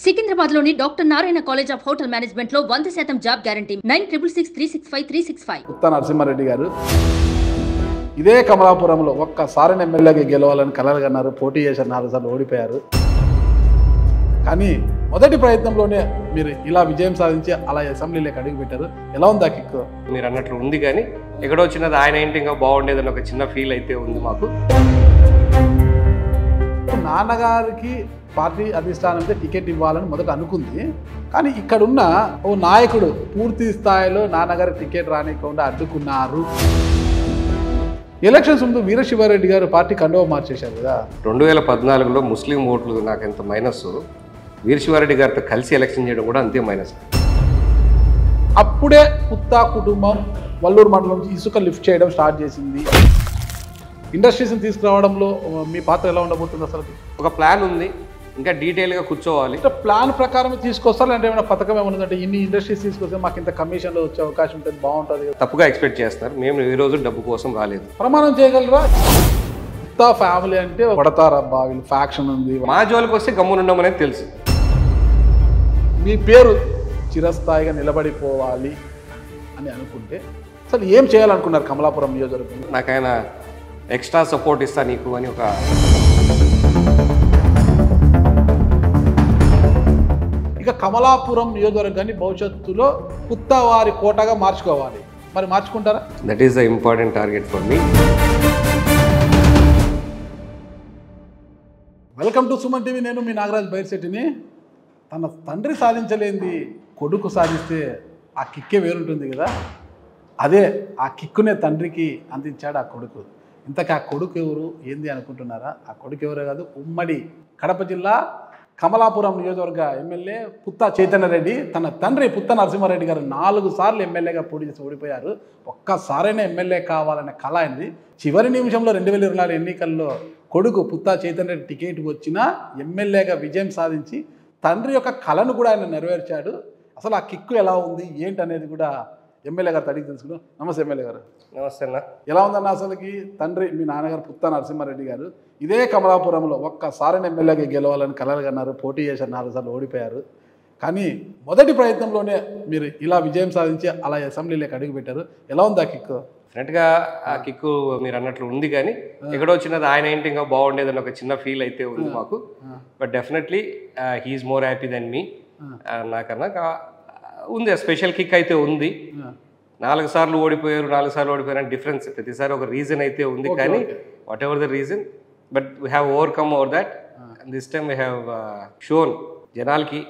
సికింద్రాబాద్లోని doctor Narayana college of hotel management లో 100% job guarantee 966365 Putta Narasimha Reddy గారు ఇదే కమలాపురంలో ఒక్కసారి ఎమ్మెల్యేగా గెలవాలని కలలు కన్నారు. పోటీ చేశారు, 4 సార్లు ఓడిపోయారు. కానీ మొదటి ప్రయత్నంలోనే మీరు ఇలా విజయం సాధించి అలా అసెంబ్లీలోకి అడుగు పెట్టారు. ఎలా ఉంది ఆ కిక్? మీరు అన్నట్లు ఉంది, కానీ ఎక్కడో చిన్నది ఆయన ఏంటి ఇంకా బాగుండేదని ఒక చిన్న ఫీల్ అయితే ఉంది మాకు. నాన్నగారికి పార్టీ అధిష్టానంతో టికెట్ ఇవ్వాలని మొదట అనుకుంది. కానీ ఇక్కడున్న ఓ నాయకుడు పూర్తి స్థాయిలో నాన్నగారికి టికెట్ రానికుండా అడ్డుకున్నారు. ఎలక్షన్స్ ముందు వీరశివారెడ్డి గారు పార్టీ కండువా మార్చేశారు కదా. 2014లో ముస్లిం ఓట్లు నాకు ఎంత మైనస్, వీరశివారెడ్డి గారితో కలిసి ఎలక్షన్ చేయడం కూడా అంతే మైనస్. అప్పుడే పుత్తా కుటుంబం వల్లూరు మండలం నుంచి ఇసుక లిఫ్ట్ చేయడం స్టార్ట్ చేసింది. ఇండస్ట్రీస్ని తీసుకురావడంలో మీ పాత్ర ఎలా ఉండబోతుంది? అసలు ఒక ప్లాన్ ఉంది, ఇంకా డీటెయిల్గా కూర్చోవాలి. ప్లాన్ ప్రకారం తీసుకొస్తారు అంటే ఏమైనా పథకం ఏమైనా అంటే ఇన్ని ఇండస్ట్రీస్ తీసుకొస్తే మాకు ఇంత కమిషన్లో వచ్చే అవకాశం ఉంటుంది, బాగుంటుంది. తప్పుగా ఎక్స్పెక్ట్ చేస్తారు. మేము ఈ రోజు డబ్బు కోసం రాలేదు. ప్రమాణం చేయగలరా? పుత్తా ఫ్యామిలీ అంటే కొడతారబ్బా, వీళ్ళు ఫ్యాక్షన్ ఉంది. మా జోలికి వస్తే గమ్మునుండం అనేది తెలుసు. మీ పేరు చిరస్థాయిగా నిలబడిపోవాలి అని అనుకుంటే అసలు ఏం చేయాలనుకున్నారు కమలాపురం నియోజకవర్గంలో? నాకు ఆయన ఎక్స్ట్రా సపోర్ట్ ఇస్తా నీకు అని ఒక ఇక కమలాపురం నియోజకవర్గాన్ని భవిష్యత్తులో పుత్తా వారి కోటగా మార్చుకోవాలి. మరి మార్చుకుంటారా? That is the important target for me. Welcome to Suman TV. నేను మీ నాగరాజ్ బైర్శెట్టిని. తన తండ్రి సాధించలేంది కొడుకు సాధిస్తే ఆ కిక్కే వేరుంటుంది కదా. అదే ఆ కిక్కునే తండ్రికి అందించాడు ఆ కొడుకు. ఇంతకీ ఆ కొడుకు ఎవరు ఏంది అనుకుంటున్నారా? ఆ కొడుకు ఎవరో కాదు, ఉమ్మడి కడప జిల్లా కమలాపురం నియోజకవర్గ ఎమ్మెల్యే పుత్తా చైతన్యరెడ్డి. తన తండ్రి పుత్తా నరసింహారెడ్డి గారు 4 సార్లు ఎమ్మెల్యేగా పోటీ చేసి ఓడిపోయారు. ఒక్కసారైనా ఎమ్మెల్యే కావాలనే కళ అయింది. చివరి నిమిషంలో 2024 ఎన్నికల్లో కొడుకు పుత్తా చైతన్యరెడ్డి టికెట్ వచ్చినా ఎమ్మెల్యేగా విజయం సాధించి తండ్రి యొక్క కళను కూడా ఆయన నెరవేర్చాడు. అసలు ఆ కిక్కు ఎలా ఉంది ఏంటి అనేది కూడా ఎమ్మెల్యే గారు అడిగి తెలుసుకున్నాం. నమస్తే ఎమ్మెల్యే గారు. నమస్తే అన్న. ఎలా ఉందన్న అసలుకి తండ్రి మీ నాన్నగారు పుత్తా నరసింహారెడ్డి గారు ఇదే కమలాపురంలో ఒక్కసారి ఎమ్మెల్యేగా గెలవాలని కలలు కన్నారు. పోటీ చేశారు, 4 సార్లు ఓడిపోయారు. కానీ మొదటి ప్రయత్నంలోనే మీరు ఇలా విజయం సాధించి అలా అసెంబ్లీలోకి అడుగు పెట్టారు. ఎలా ఉంది ఆ కిక్కు? డెఫినెట్గా ఆ కిక్కు మీరు అన్నట్లు ఉంది, కానీ ఎక్కడో చిన్నది ఆయన ఏంటి ఇంకా బాగుండేదని ఒక చిన్న ఫీల్ అయితే ఉంది మాకు. But definitely he is more happy than me. నాకన్నా ఉంది, స్పెషల్ కిక్ అయితే ఉంది. 4 సార్లు ఓడిపోయారు, 4 సార్లు ఓడిపోయారు అని డిఫరెన్స్. ప్రతిసారి ఒక రీజన్ అయితే ఉంది, కానీ what ever the reason, but we have overcome over that. This time we have shown జనాలకి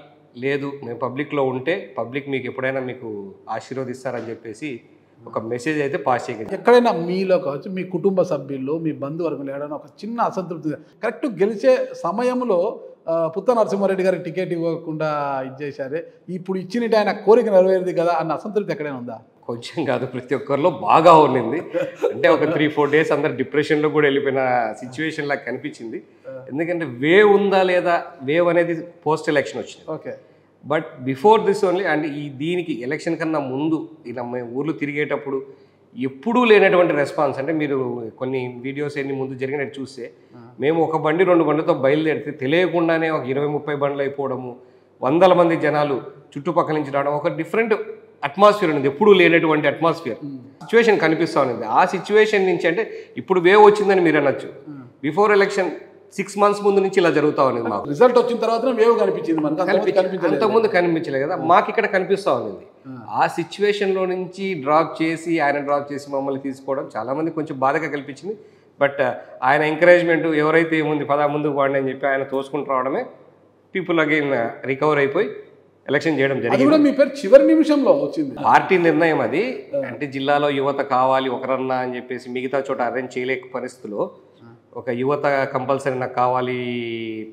లేదు, మేము పబ్లిక్లో ఉంటే పబ్లిక్ మీకు ఎప్పుడైనా మీకు ఆశీర్వదిస్తారని చెప్పేసి ఒక మెసేజ్ అయితే పాస్ చేయగలిగింది. ఎక్కడైనా మీలో కావచ్చు, మీ కుటుంబ సభ్యుల్లో, మీ బంధువర్గంలో ఏడైనా ఒక చిన్న అసంతృప్తి, కరెక్ట్ గెలిచే సమయంలో పుత్తా నరసింహారెడ్డి గారికి టికెట్ ఇవ్వకుండా ఇచ్చేసారే, ఇప్పుడు ఇచ్చినట్టు ఆయన కోరిక నెరవేరింది కదా అన్న అసంతృప్తి ఎక్కడైనా ఉందా? కొంచెం కాదు, ప్రతి ఒక్కరిలో బాగా ఉండింది. అంటే ఒక 3-4 డేస్ అందరు డిప్రెషన్లో కూడా వెళ్ళిపోయిన సిచ్యువేషన్ లాగా కనిపించింది. ఎందుకంటే వేవ్ ఉందా లేదా, వేవ్ అనేది పోస్ట్ ఎలక్షన్ వచ్చింది. Okay, but before this only, and దీనికి ఎలక్షన్ కన్నా ముందు ఇలా మేము ఊర్లు తిరిగేటప్పుడు ఎప్పుడూ లేనటువంటి రెస్పాన్స్. అంటే మీరు కొన్ని వీడియోస్ ఎన్ని ముందు జరిగినట్టు చూస్తే, మేము ఒక బండి 2 బండితో బయలుదేరితే తెలియకుండానే ఒక 20-30 బండ్లు అయిపోవడము, 100 మంది జనాలు చుట్టుపక్కల నుంచి రావడం, ఒక డిఫరెంట్ అట్మాస్ఫియర్ ఉంది. ఎప్పుడూ లేనటువంటి అట్మాస్ఫియర్ సిచ్యువేషన్ కనిపిస్తూ ఉంది. ఆ సిచ్యువేషన్ నుంచి అంటే ఇప్పుడు వేవ్ వచ్చిందని మీరు అనొచ్చు. బిఫోర్ ఎలక్షన్ 6 months ముందు నుంచి ఇలా జరుగుతూ ఉంది. మాకు రిజల్ట్ వచ్చిన తర్వాత వేవ్ కనిపించింది, అంతకుముందు కనిపించలేదు కదా, మాకు ఇక్కడ కనిపిస్తూ ఉంది. ఆ సిచ్యువేషన్లో నుంచి ఆయన డ్రాప్ చేసి మమ్మల్ని తీసుకోవడం చాలా మంది కొంచెం బాధగా కల్పించింది. బట్ ఆయన ఎంకరేజ్మెంట్, ఎవరైతే ఏముంది పదా ముందుకు వాడిని అని చెప్పి ఆయన తోసుకుంటూ రావడమే పీపుల్ అగైన్ రికవర్ అయిపోయి ఎలక్షన్ చేయడం జరిగింది. మీ పేరు చివరి నిమిషంలో వచ్చింది. పార్టీ నిర్ణయం అది. అంటే జిల్లాలో యువత కావాలి ఒకరన్నా అని చెప్పేసి మిగతా చోట అరేంజ్ చేయలేక పరిస్థితిలో ఒక యువత కంపల్సరీ నాకు కావాలి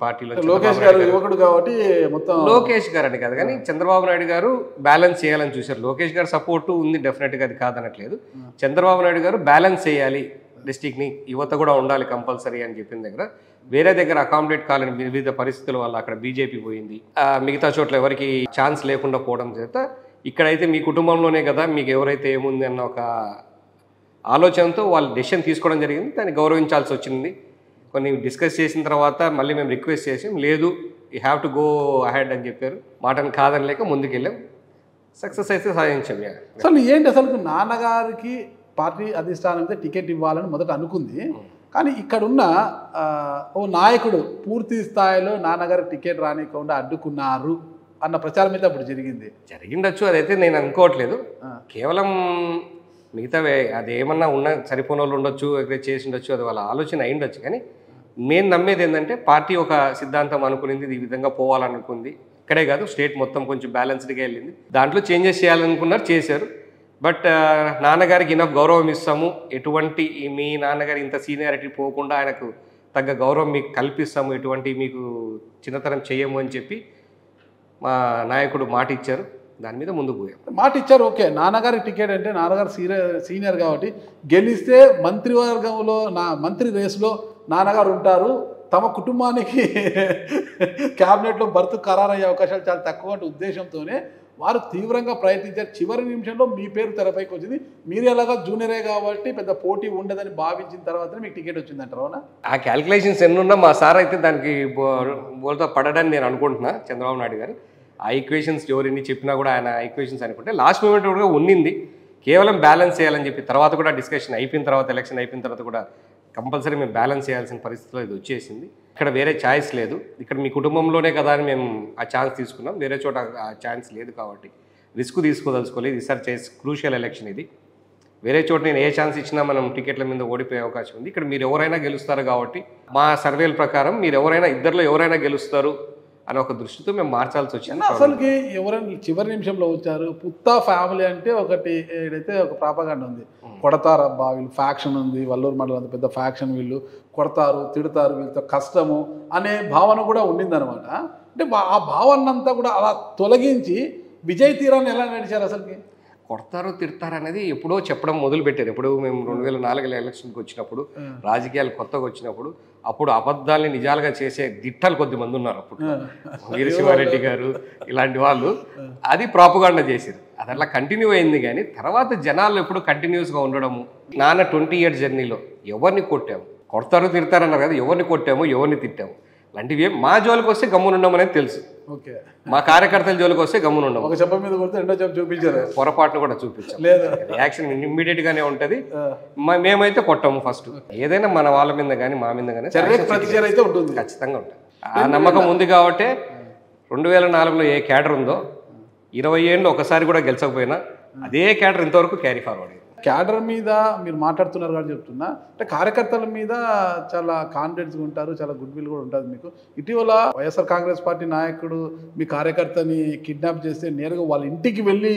పార్టీలో. లోకేష్ గారు యువకుడు కాబట్టి మొత్తం, లోకేష్ గారు అని కాదు కానీ చంద్రబాబు నాయుడు గారు బ్యాలెన్స్ చేయాలని చూశారు. లోకేష్ గారు సపోర్టు ఉంది డెఫినెట్గా, అది కాదనట్లేదు. చంద్రబాబు నాయుడు గారు బ్యాలెన్స్ చేయాలి, డిస్టిక్ని యువత కూడా ఉండాలి కంపల్సరీ అని చెప్పిన దగ్గర వేరే దగ్గర అకామిడేట్ కాలని వివిధ పరిస్థితుల వల్ల అక్కడ బీజేపీ పోయింది. మిగతా చోట్ల ఎవరికి ఛాన్స్ లేకుండా పోవడం చేత ఇక్కడైతే మీ కుటుంబంలోనే కదా మీకు ఎవరైతే ఏముంది అన్న ఒక ఆలోచనతో వాళ్ళు డెసిషన్ తీసుకోవడం జరిగింది. దాన్ని గౌరవించాల్సి వచ్చింది. కొన్ని డిస్కస్ చేసిన తర్వాత మళ్ళీ మేము రిక్వెస్ట్ చేసాం, లేదు you have to go ahead అని చెప్పారు. మాటను కాదని లేక ముందుకెళ్ళాం, సక్సెస్ అయితే సాధించాం. అసలు ఏంటి అసలు నాన్నగారికి పార్టీ అధిష్టానం మీద టికెట్ ఇవ్వాలని మొదట అనుకుంది, కానీ ఇక్కడున్న ఓ నాయకుడు పూర్తి స్థాయిలో నాన్నగారికి టికెట్ రానికుండా అడ్డుకున్నారు అన్న ప్రచారం అయితే అప్పుడు జరిగిండొచ్చు. అదైతే నేను అనుకోవట్లేదు. కేవలం మిగతా అది ఏమన్నా సరిపోని వాళ్ళు ఉండొచ్చు, ఎక్కడ చేసి ఉండొచ్చు, అది వాళ్ళ ఆలోచన అయి ఉండొచ్చు. కానీ నేను నమ్మేది ఏంటంటే పార్టీ ఒక సిద్ధాంతం అనుకునింది, ఈ విధంగా పోవాలనుకుంది. ఇక్కడే కాదు, స్టేట్ మొత్తం కొంచెం బ్యాలెన్స్డ్గా వెళ్ళింది. దాంట్లో చేంజెస్ చేయాలనుకున్నారు, చేశారు. బట్ నాన్నగారికి ఇనఫ్ గౌరవం ఇస్తాము, ఎటువంటి మీ నాన్నగారు ఇంత సీనియారిటీ పోకుండా ఆయనకు తగ్గ గౌరవం మీకు కల్పిస్తాము, ఎటువంటి మీకు చిన్నతనం చేయము అని చెప్పి మా నాయకుడు మాట ఇచ్చారు. దాని మీద ముందుకు పోయాం. మాట ఇచ్చారు, ఓకే. నాన్నగారికి టికెట్ అంటే నాన్నగారు సీనియర్ కాబట్టి గెలిస్తే మంత్రివర్గంలో మంత్రి రేసులో నాన్నగారు ఉంటారు, తమ కుటుంబానికి క్యాబినెట్లో బర్త్ ఖరారయ్యే అవకాశాలు చాలా తక్కువ అంటే ఉద్దేశంతోనే వారు తీవ్రంగా ప్రయత్నించారు. చివరి నిమిషంలో మీ పేరు తెరపైకి వచ్చింది. మీరు ఎలాగో జూనియరే కాబట్టి పెద్ద పోటీ ఉండదని భావించిన తర్వాతనే మీకు టికెట్ వచ్చిందంటారు, అవునా? ఆ క్యాల్కులేషన్స్ ఎన్నున్నా మా సార్ అయితే దానికి బోల్తో పడడానికి నేను అనుకుంటున్నా. చంద్రబాబు నాయుడు గారు ఆ ఈక్వేషన్స్ ఎవరిని చెప్పినా కూడా ఆయన ఈక్వేషన్స్ అనుకుంటే లాస్ట్ మూమెంట్ కూడా ఉన్నింది. కేవలం బ్యాలెన్స్ చేయాలని చెప్పి తర్వాత కూడా డిస్కషన్ అయిపోయిన తర్వాత, ఎలక్షన్ అయిపోయిన తర్వాత కూడా కంపల్సరీ మేము బ్యాలెన్స్ చేయాల్సిన పరిస్థితిలో ఇది వచ్చేసింది. ఇక్కడ వేరే ఛాయిస్ లేదు. ఇక్కడ మీ కుటుంబంలోనే కదా అని మేము ఆ ఛాన్స్ తీసుకున్నాం. వేరే చోట ఆ ఛాన్స్ లేదు కాబట్టి రిస్క్ తీసుకోదలుచుకోలేదు. ఈసారి క్రూషియల్ ఎలక్షన్ ఇది. వేరే చోట నేను ఏ ఛాన్స్ ఇచ్చినా మనం టికెట్ల మీద ఓడిపోయే అవకాశం ఉంది. ఇక్కడ మీరు ఎవరైనా గెలుస్తారు కాబట్టి మా సర్వేల ప్రకారం మీరు ఎవరైనా, ఇద్దరిలో ఎవరైనా గెలుస్తారు అని ఒక దృష్టితో మేము మార్చాల్సి వచ్చింది. అసలుకి ఎవరైనా చివరి నిమిషంలో వచ్చారు. పుత్తా ఫ్యామిలీ అంటే ఒకటి ఏదైతే ఒక ప్రాపగాండ ఉంది, కొడతారు అబ్బా వీళ్ళు ఫ్యాక్షన్ ఉంది, వల్లూరు మండలం అంత పెద్ద ఫ్యాక్షన్, వీళ్ళు కొడతారు తిడతారు, వీళ్ళతో కష్టము అనే భావన కూడా ఉండిందనమాట. అంటే ఆ భావన అంతా కూడా అలా తొలగించి విజయ్ తీరాన్ని ఎలా నడిచారు? అసలుకి కొడతారు తిడతారు అనేది ఎప్పుడో చెప్పడం మొదలుపెట్టారు. ఎప్పుడు మేము 2004 ఎలక్షన్కి వచ్చినప్పుడు, రాజకీయాలు కొత్తగా వచ్చినప్పుడు, అప్పుడు అబద్ధాలని నిజాలుగా చేసే దిట్టలు కొద్దిమంది ఉన్నారు. అప్పుడు వీరశివారెడ్డి గారు ఇలాంటి వాళ్ళు అది ప్రాపగాండా చేశారు. అది అలా కంటిన్యూ అయింది. కానీ తర్వాత జనాలు ఎప్పుడు కంటిన్యూస్గా ఉండడము. నాన్న 20 years జర్నీలో ఎవరిని కొట్టాము, కొడతారు తిడతారు అన్నారు కదా, ఎవరిని కొట్టాము ఎవరిని తిట్టాము లాంటివి మా జోలికి వస్తే గమ్మునుండడం అనేది తెలుసు. ఓకే, మా కార్యకర్తల జోలికి వస్తే గమ్మునుండము. ఒక చెప్ప మీద కొడితే రెండో చెప్ప చూపించారు, పొరపాటును కూడా చూపించాం. రియాక్షన్ ఇమ్మీడియట్ గానే ఉంటది. మేమైతే కొట్టాము ఫస్ట్. ఏదైనా మన వాళ్ళ మీద కానీ మా మీద కానీ అయితే ఉంటుంది, ఖచ్చితంగా ఉంటుంది. ఆ నమ్మకం ఉంది కాబట్టి 2004లో ఏ క్యాడర్ ఉందో 20 ఏళ్ళు ఒకసారి కూడా గెలిచకపోయినా అదే క్యాడర్ ఇంతవరకు క్యారీ ఫార్వర్డ్. క్యాడర్ మీద మీరు మాట్లాడుతున్నారు కానీ చెప్తున్నా, అంటే కార్యకర్తల మీద చాలా కాన్ఫిడెన్స్గా ఉంటారు, చాలా గుడ్ విల్ కూడా ఉంటుంది మీకు. ఇటీవల వైఎస్ఆర్ కాంగ్రెస్ పార్టీ నాయకుడు మీ కార్యకర్తని కిడ్నాప్ చేస్తే నేరుగా వాళ్ళ ఇంటికి వెళ్ళి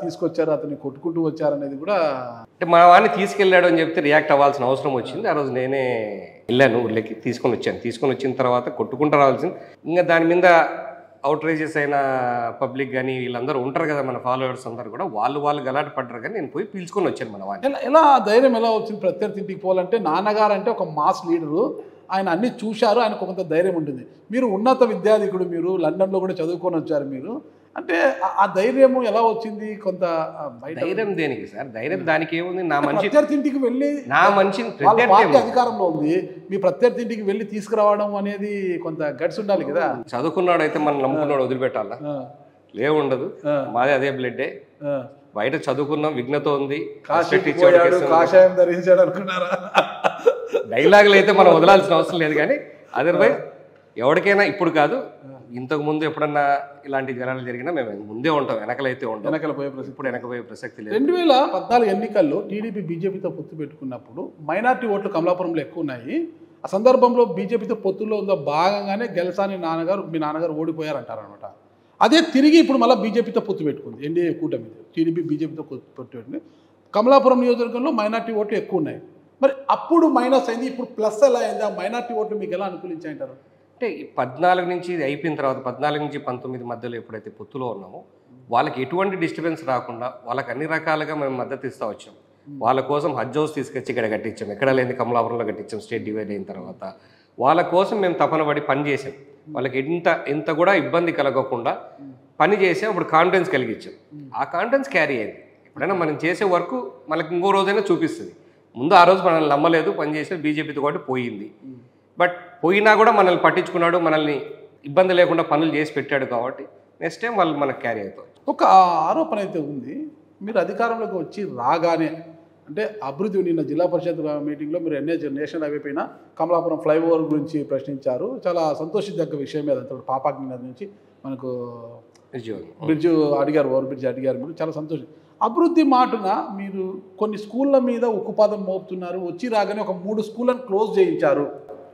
తీసుకొచ్చారు, అతన్ని కొట్టుకుంటూ వచ్చారనేది కూడా. అంటే మా వాడిని తీసుకెళ్ళాడు అని చెప్తే రియాక్ట్ అవ్వాల్సిన అవసరం వచ్చింది. ఆ రోజు నేనే వెళ్ళాను ఊళ్ళకి, తీసుకొని వచ్చిన తర్వాత కొట్టుకుంటూ రావాల్సింది. ఇంకా దాని మీద అవుట్రేజెస్ అయిన పబ్లిక్ కానీ వీళ్ళందరూ ఉంటారు కదా, మన ఫాలోవర్స్ అందరూ కూడా వాళ్ళు గలాట పడ్డారు. కానీ నేను పోయి పిలుచుకొని వచ్చాను మన వాడిని. ఎలా ధైర్యం ఎలా వచ్చింది ప్రత్యర్థి ఇంటికి పోవాలంటే? నాన్నగారు అంటే ఒక మాస్ లీడరు, ఆయన అన్ని చూశారు, ఆయనకు కొంత ధైర్యం ఉంటుంది. మీరు ఉన్నత విద్యాధికుడు, మీరు లండన్లో కూడా చదువుకొని వచ్చారు. మీరు అంటే ఆ ధైర్యము ఎలా వచ్చింది? కొంత ధైర్యం దేనికి సార్? ధైర్యం దానికి ఏముంది? నా మంచి ప్రత్యర్థి ఇంటికి వెళ్ళి, నా మంచి పార్టీ అధికారంలో ఉంది, మీ ప్రత్యర్థి ఇంటికి వెళ్ళి తీసుకురావడం అనేది కొంత గట్స్ ఉండాలి కదా. చదువుకున్నాడు అయితే మనం నమ్ముకున్నాడు వదిలిపెట్టాలా? లేవుండదు. మాది అదే బ్లడ్డే. బయట చదువుకున్నాం, విఘ్నత ఉంది, కాషాయం ధరించాడు అనుకున్నారా? డైలాగులు అయితే మనం వదలాల్సిన అవసరం లేదు. కానీ అదర్వైజ్ ఎవరికైనా ఇప్పుడు కాదు, ఇంతకు ముందు ఎప్పుడన్నా ఇలాంటి జనాలు జరిగినా మేము ముందే ఉంటాం, వెనకలైతే ఉంటాం. ఇప్పుడు వెనకపోయే ప్రసక్తి లేదు. 2014 ఎన్నికల్లో టీడీపీ బీజేపీతో పొత్తు పెట్టుకున్నప్పుడు మైనార్టీ ఓట్లు కమలాపురంలో ఎక్కువ ఉన్నాయి. ఆ సందర్భంలో బీజేపీతో పొత్తులో ఉందో భాగంగానే గెలసాని మీ నాన్నగారు ఓడిపోయారంటారనమాట. అదే తిరిగి ఇప్పుడు మళ్ళీ బీజేపీతో పొత్తు పెట్టుకుంది ఎన్డీఏ కూటమి. టీడీపీ బీజేపీతో పొత్తు పెట్టుకుంది. కమలాపురం నియోజకవర్గంలో మైనార్టీ ఓట్లు ఎక్కువ ఉన్నాయి. మరి అప్పుడు మైనస్ అయింది, ఇప్పుడు ప్లస్ ఎలా అయింది? ఆ మైనార్టీ ఓట్లు మీకు ఎలా అనుకూలించాయంటారు? అంటే 14 నుంచి ఇది అయిపోయిన తర్వాత 14 నుంచి 19 మధ్యలో ఎప్పుడైతే పొత్తులో ఉన్నామో వాళ్ళకి ఎటువంటి డిస్టర్బెన్స్ రాకుండా వాళ్ళకి అన్ని రకాలుగా మేము మద్దతు ఇస్తూ వచ్చాం. వాళ్ళ కోసం హజ్ హౌస్ తీసుకొచ్చి ఇక్కడ కట్టించాం, ఎక్కడ లేని కమలాపురంలో కట్టించాం. స్టేట్ డివైడ్ అయిన తర్వాత వాళ్ళ కోసం మేము తపన పడి పని చేసాం. వాళ్ళకి ఎంత కూడా ఇబ్బంది కలగకుండా పని చేసాం. అప్పుడు కాన్ఫిడెన్స్ కలిగించాం. ఆ కాన్ఫిడెన్స్ క్యారీ అయింది. ఎప్పుడైనా మనం చేసే వర్క్ మనకి ఇంకో రోజైనా చూపిస్తుంది. ముందు ఆ రోజు మనల్ని నమ్మలేదు, పని చేసే బీజేపీతో పాటు పోయింది. బట్ పోయినా కూడా మనల్ని పట్టించుకున్నాడు, మనల్ని ఇబ్బంది లేకుండా పనులు చేసి పెట్టాడు కాబట్టి నెక్స్ట్ టైం వాళ్ళు మనకు క్యారీ అవుతారు. ఒక ఆరోపణ అయితే ఉంది, మీరు అధికారంలోకి వచ్చి రాగానే అంటే అభివృద్ధి, నిన్న జిల్లా పరిషత్ మీటింగ్లో మీరు నేషనల్ హైవే పైన కమలాపురం ఫ్లైఓవర్ గురించి ప్రశ్నించారు. చాలా సంతోషించదగ్గ విషయమే అదంతా. పాపాగ్ని నది నుంచి మనకు బ్రిడ్జ్ అడిగారు, ఓవర్ బ్రిడ్జ్ అడిగారు, మీరు చాలా సంతోషం. అభివృద్ధి మాటున మీరు కొన్ని స్కూళ్ళ మీద ఉక్కుపాదం మోపుతున్నారు. వచ్చి రాగానే ఒక 3 స్కూళ్ళను క్లోజ్ చేయించారు.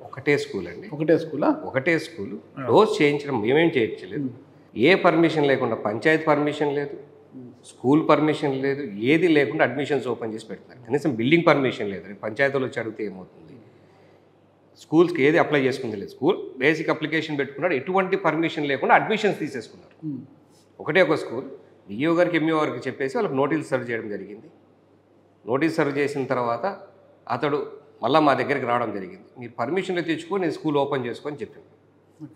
ఒకటే స్కూల్ అండి, ఒకటే స్కూలా? ఒకటే స్కూల్ క్లోజ్ చేయించడం మేమేం చేయించలేదు. ఏ పర్మిషన్ లేకుండా, పంచాయతీ పర్మిషన్ లేదు, స్కూల్ పర్మిషన్ లేదు, ఏది లేకుండా అడ్మిషన్స్ ఓపెన్ చేసి పెడతారు. కనీసం బిల్డింగ్ పర్మిషన్ లేదు. పంచాయతీలో వచ్చి అడిగితే ఏమవుతుంది? స్కూల్స్కి ఏది అప్లై చేసుకుంది లేదు. స్కూల్ బేసిక్ అప్లికేషన్ పెట్టుకున్నాడు, ఎటువంటి పర్మిషన్ లేకుండా అడ్మిషన్స్ తీసేసుకున్నారు. ఒకటే ఒక స్కూల్. డిఓ గారికి ఎంఈఓ గారికి చెప్పేసి వాళ్ళకి నోటీస్ సర్వ్ చేయడం జరిగింది. నోటీస్ సర్వ్ చేసిన తర్వాత అతడు మళ్ళీ మా దగ్గరికి రావడం జరిగింది. మీరు పర్మిషన్లు తెచ్చుకొని నేను స్కూల్ ఓపెన్ చేసుకొని చెప్పాను.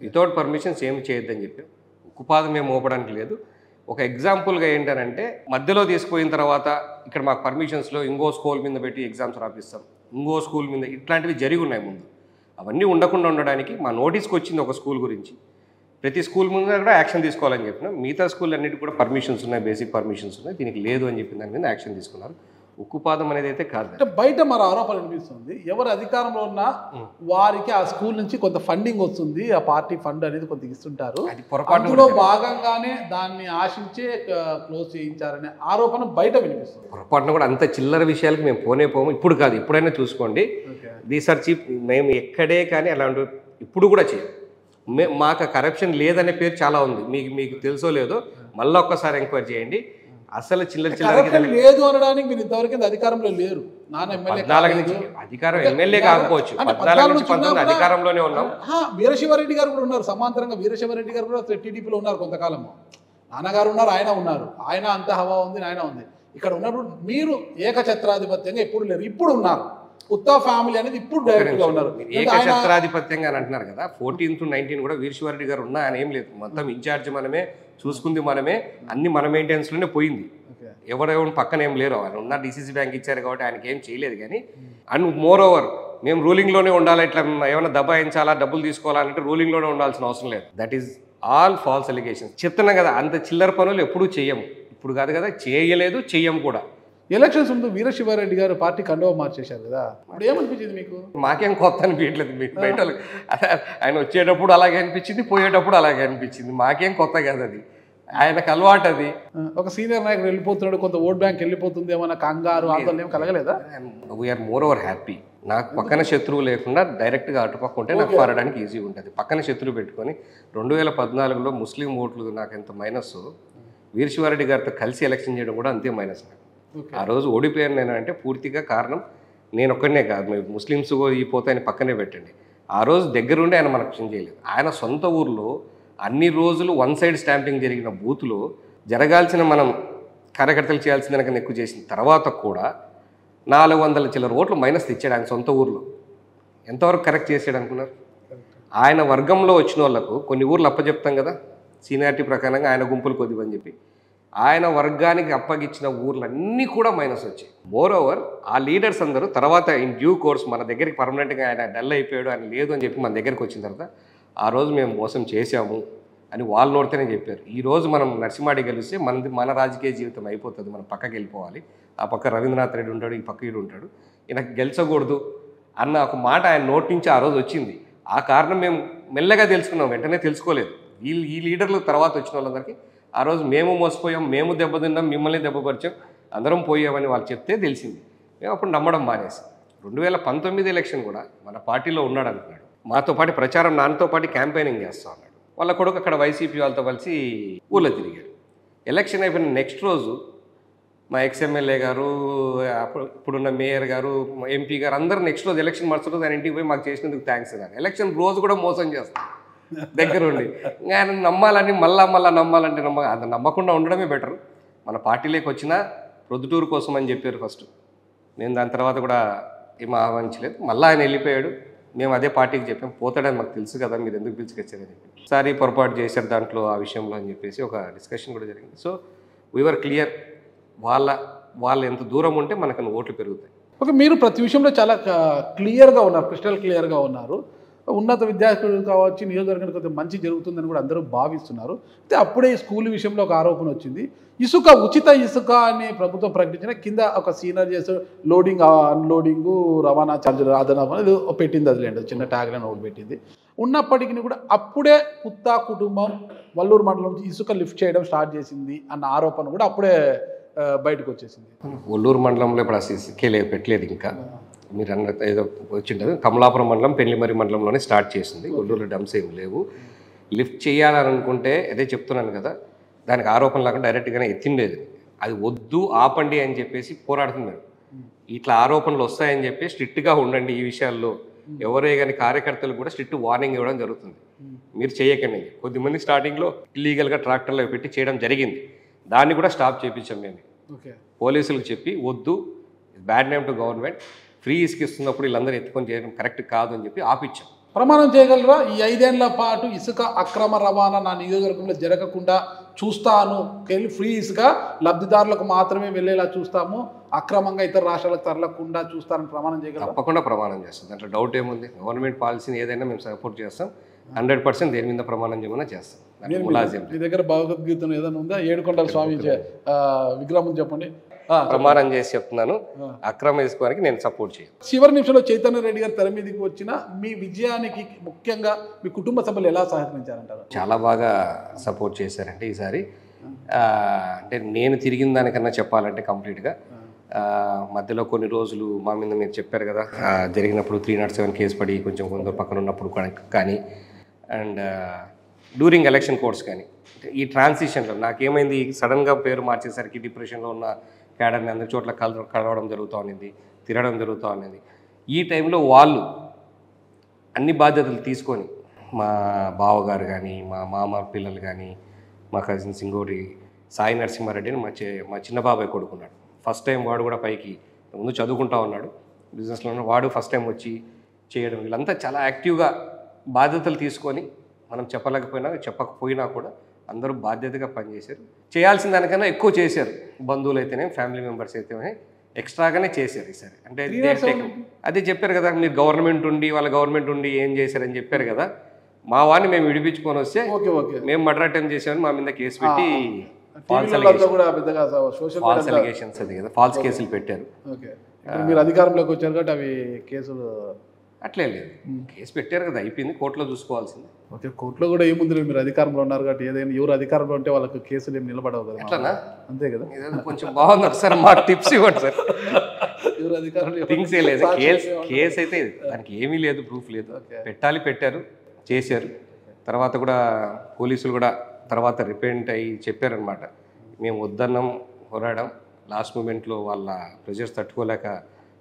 వితౌట్ పర్మిషన్స్ ఏమి చేయొద్దని చెప్పాను. ఉక్కుపాదం ఏమి మోపడానికి లేదు. ఒక ఎగ్జాంపుల్గా ఏంటంటే మధ్యలో తీసుకుపోయిన తర్వాత ఇక్కడ మాకు పర్మిషన్స్లో ఇంకో స్కూల్ మీద పెట్టి ఎగ్జామ్స్ రాపిస్తాం, ఇంకో స్కూల్ మీద, ఇట్లాంటివి జరిగి ఉన్నాయి ముందు. అవన్నీ ఉండకుండా ఉండడానికి మా నోటీస్కి వచ్చింది ఒక స్కూల్ గురించి. ప్రతి స్కూల్ ముందు కూడా యాక్షన్ తీసుకోవాలని చెప్పిన. మిగతా స్కూల్ అన్నిటికీ కూడా పర్మిషన్స్ ఉన్నాయి, బేసిక్ పర్మిషన్స్ ఉన్నాయి, దీనికి లేదు అని చెప్పిన దాని మీద యాక్షన్ తీసుకున్నారు. ఉక్కుపాదం అనేది అయితే కాదు. అంటే బయట మరి ఆరోపణ అనిపిస్తుంది, ఎవరు అధికారంలో ఉన్నా వారికి ఆ స్కూల్ నుంచి కొంత ఫండింగ్ వస్తుంది, ఆ పార్టీ ఫండ్ అనేది కొంత ఇస్తుంటారు, అందులో భాగంగానే దాన్ని ఆశించే క్లోజ్ చేయించారనే ఆరోపణ బయట వినిపిస్తుంది. పొరపాటున కూడా అంత చిల్లర విషయాలకు మేము పోము. ఇప్పుడు కాదు, ఇప్పుడైనా చూసుకోండి. These are cheap. మేము ఎక్కడే కానీ అలాంటి ఇప్పుడు కూడా చేయం. మాకు కరప్షన్ లేదనే పేరు చాలా ఉంది. మీకు తెలుసో లేదో మళ్ళీ ఒక్కసారి ఎంక్వైరీ చేయండి. అసలు చిల్లర లేదు అనడానికి మీరు ఇంతవరకు అధికారంలో లేరు. అధికారం ఎమ్మెల్యే కాకపోవచ్చు, 14 నుంచి 19 అధికారంలోనే ఉన్నాం. వీరశివారెడ్డి గారు కూడా ఉన్నారు, సమాంతరంగా వీరశివారెడ్డి గారు కూడా టీడీపీలో ఉన్నారు కొంతకాలం. నాన్నగారు ఉన్నారు, ఆయన ఉన్నారు, ఆయన అంత హవా ఉంది, ఆయన ఉంది. ఇక్కడ ఉన్నప్పుడు మీరు ఏకఛత్రాధిపత్యంగా ఎప్పుడు లేరు, ఇప్పుడు ఉన్నారు. ఉత్తా ఫ్యామిలీ అనేది ఇప్పుడు డైరెక్ట్గా ఉన్నారు. ఏకఛత్రాధిపత్యంగా అంటున్నారు కదా. 14 to 19 కూడా వీరశివారెడ్డి గారు ఉన్నా ఆయన ఏం లేదు. మొత్తం ఇన్ఛార్జ్ మనమే, చూసుకుంది మనమే, అన్ని మన మెయింటెనెన్స్లోనే పోయింది. ఎవరెవరు పక్కన ఏం లేరు. ఆయన ఉన్న డీసీసీ బ్యాంక్ ఇచ్చారు కాబట్టి ఆయనకి ఏం చేయలేదు. కానీ అండ్ మోర్ ఓవర్ మేము రూలింగ్లోనే ఉండాలి, ఇట్లా ఏమైనా దబాయించాలా, డబ్బులు తీసుకోవాలంటే రూలింగ్లోనే ఉండాల్సిన అవసరం లేదు. That is all false allegations. చెప్తున్నాం కదా, అంత చిల్లర పనులు ఎప్పుడూ చెయ్యము. ఇప్పుడు కాదు కదా, చేయలేదు, చెయ్యం కూడా. ఎలక్షన్స్ ముందు వీరశివారెడ్డి గారు పార్టీ కండువా మార్చేశారు కదా, ఇప్పుడు ఏమనిపించింది మీకు? మాకేం కొత్త అనిపించలేదు. మీకు బయట ఆయన వచ్చేటప్పుడు అలాగే అనిపించింది, పోయేటప్పుడు అలాగే అనిపించింది. మాకేం కొత్త కాదు, అది ఆయనకు అలవాటు. అది ఒక సీనియర్ నాయకుడు వెళ్ళిపోతున్నాడు, కొంత ఓట్ బ్యాంక్ వెళ్ళిపోతుంది, ఏమన్నా కంగారు ఆందోళన ఏం కలగలేదా? We are more over happy. నాకు పక్కన శత్రువు లేకుండా డైరెక్ట్గా అటుపక్క ఉంటే నాకు మారడానికి ఈజీగా ఉంటుంది. పక్కన శత్రువు పెట్టుకొని 2014లో ముస్లిం ఓట్లు నాకు ఎంత మైనస్, వీరశివారెడ్డి గారితో కలిసి ఎలక్షన్ చేయడం కూడా అంతే మైనస్. నాకు ఆ రోజు ఓడిపోయాను నేను అంటే పూర్తిగా కారణం నేను ఒక్కడనే కాదు, ముస్లిమ్స్ ఈ పోతాయని పక్కనే పెట్టండి. ఆ రోజు దగ్గరుండి ఆయన మనకు కృషి చేయలేదు. ఆయన సొంత ఊర్లో అన్ని రోజులు వన్ సైడ్ స్టాంపింగ్ జరిగిన బూత్లో జరగాల్సిన మనం కార్యకర్తలు చేయాల్సిన దానికన్నా ఎక్కువ చేసిన తర్వాత కూడా 400 చిల్లర ఓట్లు మైనస్ తెచ్చాడు ఆయన సొంత ఊర్లో. ఎంతవరకు కరెక్ట్ చేసాడు అనుకున్నారు? ఆయన వర్గంలో వచ్చిన వాళ్ళకు కొన్ని ఊర్లు అప్పచెప్తాం కదా, సీనియారిటీ ప్రకారంగా ఆయన గుంపులు కొద్దివని చెప్పి ఆయన వర్గానికి అప్పగించిన ఊర్లన్నీ కూడా మైనస్ వచ్చాయి. మోర్ ఓవర్ ఆ లీడర్స్ అందరూ తర్వాత ఇన్ డ్యూ కోర్స్ మన దగ్గరికి పర్మనెంట్గా ఆయన డల్ అయిపోయాడు, ఆయన లేదు అని చెప్పి మన దగ్గరికి వచ్చిన తర్వాత ఆ రోజు మేము మోసం చేశాము అని వాళ్ళు నోడితేనే చెప్పారు. ఈరోజు మనం నరసింహాడి గెలిస్తే మన రాజకీయ జీవితం అయిపోతుంది, మనం పక్కకి వెళ్ళిపోవాలి. ఆ పక్క రవీంద్రనాథ్ రెడ్డి ఉంటాడు, ఈ పక్క ఈడు ఉంటాడు, ఈయనకు గెలిచకూడదు అన్న ఒక మాట ఆయన నోటి నుంచి ఆ రోజు వచ్చింది. ఆ కారణం మేము మెల్లగా తెలుసుకున్నాం, వెంటనే తెలుసుకోలేదు. ఈ లీడర్లు తర్వాత వచ్చిన వాళ్ళందరికీ ఆ రోజు మేము మోసపోయాం, మేము దెబ్బతిన్నాం, మిమ్మల్ని దెబ్బపరిచాం, అందరం పోయామని వాళ్ళు చెప్తే తెలిసింది. మేము అప్పుడు నమ్మడం మానేసి 2019 ఎలక్షన్ కూడా మన పార్టీలో ఉన్నాడు అనుకున్నాడు. మాతో పాటు ప్రచారం, నాన్నతో పాటు క్యాంపెయినింగ్ చేస్తూ ఉన్నాడు. వాళ్ళ కొడుకు అక్కడ వైసీపీ వాళ్ళతో కలిసి ఊళ్ళో తిరిగాడు. ఎలక్షన్ అయిపోయిన నెక్స్ట్ రోజు మా ఎక్స్ఎమ్మెల్యే గారు, ఇప్పుడున్న మేయర్ గారు, ఎంపీ గారు అందరూ నెక్స్ట్ రోజు ఎలక్షన్ మరుసటి రోజు ఆయన ఇంటికి పోయి మాకు చేసినందుకు థ్యాంక్స్ అన్నారు. ఎలక్షన్ రోజు కూడా మోసం చేస్తాం దగ్గరుండి. ఆయన నమ్మాలని మళ్ళా నమ్మాలంటే అది నమ్మకుండా ఉండడమే బెటర్. మన పార్టీలోకి వచ్చినా ప్రొద్దుటూరు కోసం అని చెప్పారు ఫస్ట్. నేను దాని తర్వాత కూడా ఏం ఆహ్వానించలేదు. మళ్ళీ ఆయన వెళ్ళిపోయాడు. మేము అదే పార్టీకి చెప్పాం, పోతాడని మాకు తెలుసు కదా, మీరు ఎందుకు పిలిచికొచ్చారని చెప్పి. సారీ పొరపాటు చేశారు దాంట్లో ఆ విషయంలో అని చెప్పేసి ఒక డిస్కషన్ కూడా జరిగింది. సో వీఆర్ క్లియర్, వాళ్ళ ఎంత దూరం ఉంటే మనకు ఓట్లు పెరుగుతాయి. ఓకే, మీరు ప్రతి విషయంలో చాలా క్లియర్గా ఉన్నారు, క్రిస్టల్ క్లియర్గా ఉన్నారు. ఉన్నత విద్యార్థులు కావచ్చు, నియోజకవర్గానికి కొంచెం మంచి జరుగుతుందని కూడా అందరూ భావిస్తున్నారు. అయితే అప్పుడే ఈ స్కూల్ విషయంలో ఒక ఆరోపణ వచ్చింది. ఇసుక ఉచిత ఇసుక అని ప్రభుత్వం ప్రకటించిన కింద ఒక సీనియర్ చేసే లోడింగ్ అన్లోడింగు రవాణా ఛార్జీలు అదనపు అనేది పెట్టింది. అది లేండి చిన్న ట్యాగ్ లైన్ ఒకటి పెట్టింది. ఉన్నప్పటికీ కూడా అప్పుడే పుత్తా కుటుంబం వల్లూరు మండలం నుంచి ఇసుక లిఫ్ట్ చేయడం స్టార్ట్ చేసింది అన్న ఆరోపణ కూడా అప్పుడే బయటకు వచ్చేసింది. వల్లూరు మండలంలో ఇప్పుడు అసలు ఇసుకే పెట్టలేదు. ఇంకా మీరు అన్న ఏదో వచ్చింటుంది. కమలాపురం మండలం పెళ్లిమరి మండలంలోనే స్టార్ట్ చేసింది. వల్లూరు డమ్స్ ఏమి లేవు. లిఫ్ట్ చేయాలని అనుకుంటే అదే చెప్తున్నాను కదా, దానికి ఆరోపణ లేకుండా డైరెక్ట్గానే ఎత్తిండేది. అది వద్దు ఆపండి అని చెప్పేసి పోరాడుతున్నారు. ఇట్లా ఆరోపణలు వస్తాయని చెప్పి స్ట్రిక్ట్గా ఉండండి ఈ విషయాల్లో. ఎవరే కానీ కార్యకర్తలు కూడా స్ట్రిక్ట్ వార్నింగ్ ఇవ్వడం జరుగుతుంది. మీరు చేయకండి. కొద్దిమంది స్టార్టింగ్లో ఇల్లీగల్గా ట్రాక్టర్లో పెట్టి చేయడం జరిగింది. దాన్ని కూడా స్టాప్ చేయించాం మేము. పోలీసులకు చెప్పి వద్దు, bad name to government, free ఇసుక ఇస్తున్నప్పుడు వీళ్ళందరూ ఎత్తుకొని చేయడం కరెక్ట్ కాదు అని చెప్పి ఆపిచ్చాం. ప్రమాణం చేయగలరా ఈ 5 ఏళ్ల పాటు ఇసుక అక్రమ రవాణా నా నియోజకవర్గంలో జరగకుండా చూస్తాను, ఫ్రీ ఇసుక లబ్ధిదారులకు మాత్రమే వెళ్ళేలా చూస్తాము, అక్రమంగా ఇతర రాష్ట్రాలకు తరలకుండా చూస్తానని ప్రమాణం చేయగలరా? తప్పకుండా ప్రమాణం చేస్తాం. దాంట్లో డౌట్ ఏముంది? గవర్నమెంట్ పాలసీని ఏదైనా మేము సపోర్ట్ చేస్తాం. 100% దేని మీద ప్రమాణం చేయమన్నా చేస్తాం. మీ దగ్గర భగవద్గీతను ఏదైనా ఉందా? ఏడుకొండల స్వామి విగ్రహం చెప్పండి. ప్రమాణం చేసి చెప్తున్నాను, అక్రమ ఇసుకోవడానికి నేను సపోర్ట్ చేయను. చివరి నిమిషంలో చైతన్య రెడ్డి గారు తెర మీదకి వచ్చిన మీ విజయానికి ముఖ్యంగా మీ కుటుంబ సభ్యులు ఎలా సహకరించారంటారు? చాలా బాగా సపోర్ట్ చేశారంటే ఈసారి. అంటే నేను తిరిగిన దానికన్నా చెప్పాలంటే కంప్లీట్గా మధ్యలో కొన్ని రోజులు మా మీద మీరు చెప్పారు కదా, జరిగినప్పుడు 307 కేసు పడి కొంచెం కొందరు పక్కన ఉన్నప్పుడు కానీ, అండ్ డ్యూరింగ్ ఎలక్షన్ కోర్స్ కానీ, ఈ ట్రాన్సిషన్లో నాకేమైంది, సడన్గా పేరు మార్చేసరికి డిప్రెషన్లో ఉన్న క్యాడర్ని అందరి చోట్ల కలవడం జరుగుతూ ఉన్నది, తిరగడం జరుగుతూ ఉన్నది. ఈ టైంలో వాళ్ళు అన్ని బాధ్యతలు తీసుకొని, మా బావగారు కానీ, మా మామ పిల్లలు కానీ, మా కజిన్స్ ఇంకోటి సాయి నరసింహారెడ్డిని మా చిన్న బాబాయ్ కొడుకున్నాడు. ఫస్ట్ టైం వాడు కూడా పైకి ముందు చదువుకుంటా ఉన్నాడు బిజినెస్లో, వాడు ఫస్ట్ టైం వచ్చి చేయడం. వీళ్ళంతా చాలా యాక్టివ్గా బాధ్యతలు తీసుకొని, మనం చెప్పకపోయినా కూడా అందరూ బాధ్యతగా పనిచేశారు. చేయాల్సిన దానికన్నా ఎక్కువ చేశారు. బంధువులు అయితేనే, ఫ్యామిలీ మెంబర్స్ అయితేనే ఎక్స్ట్రాగానే చేశారు ఈసారి. అంటే అదే చెప్పారు కదా, మీరు గవర్నమెంట్ ఉండి ఏం చేశారని చెప్పారు కదా. మా వాడిని మేము విడిపించుకొని వస్తే మేము మర్డర్ అటెంప్ట్ చేసామని మా మీద కేసు పెట్టి ఫాల్స్ అలిగేషన్స్ అది కదా, ఫాల్స్ కేసులు పెట్టారు. మీరు అధికారంలోకి వచ్చారు కాబట్టి అవి కేసులు అట్లే లేదు, కేసు పెట్టారు కదా, అయిపోయింది, కోర్టులో చూసుకోవాల్సింది. ఓకే, కోర్టులో కూడా ఏముంది, మీరు అధికారంలో ఉన్నారు కాబట్టి ఏదైనా ఎవరు అధికారంలో ఉంటే వాళ్ళకి కేసులు ఏమి నిలబడవు కదా. ఎట్లనా? అంతే కదా. కొంచెం బాగుంది, ఒకసారి మాకు టిప్స్ ఇవ్వండి సార్. ఎవరు అధికారంలో థింగ్స్ ఏ లేదు, కేసు అయితే దానికి ఏమీ లేదు, ప్రూఫ్ లేదు. పెట్టారు, చేశారు. తర్వాత కూడా పోలీసులు కూడా తర్వాత రిపెంట్ అయ్యి చెప్పారనమాట, మేము వద్దన్నాం, పోరాడం, లాస్ట్ మూమెంట్లో వాళ్ళ ప్రెజర్స్ తట్టుకోలేక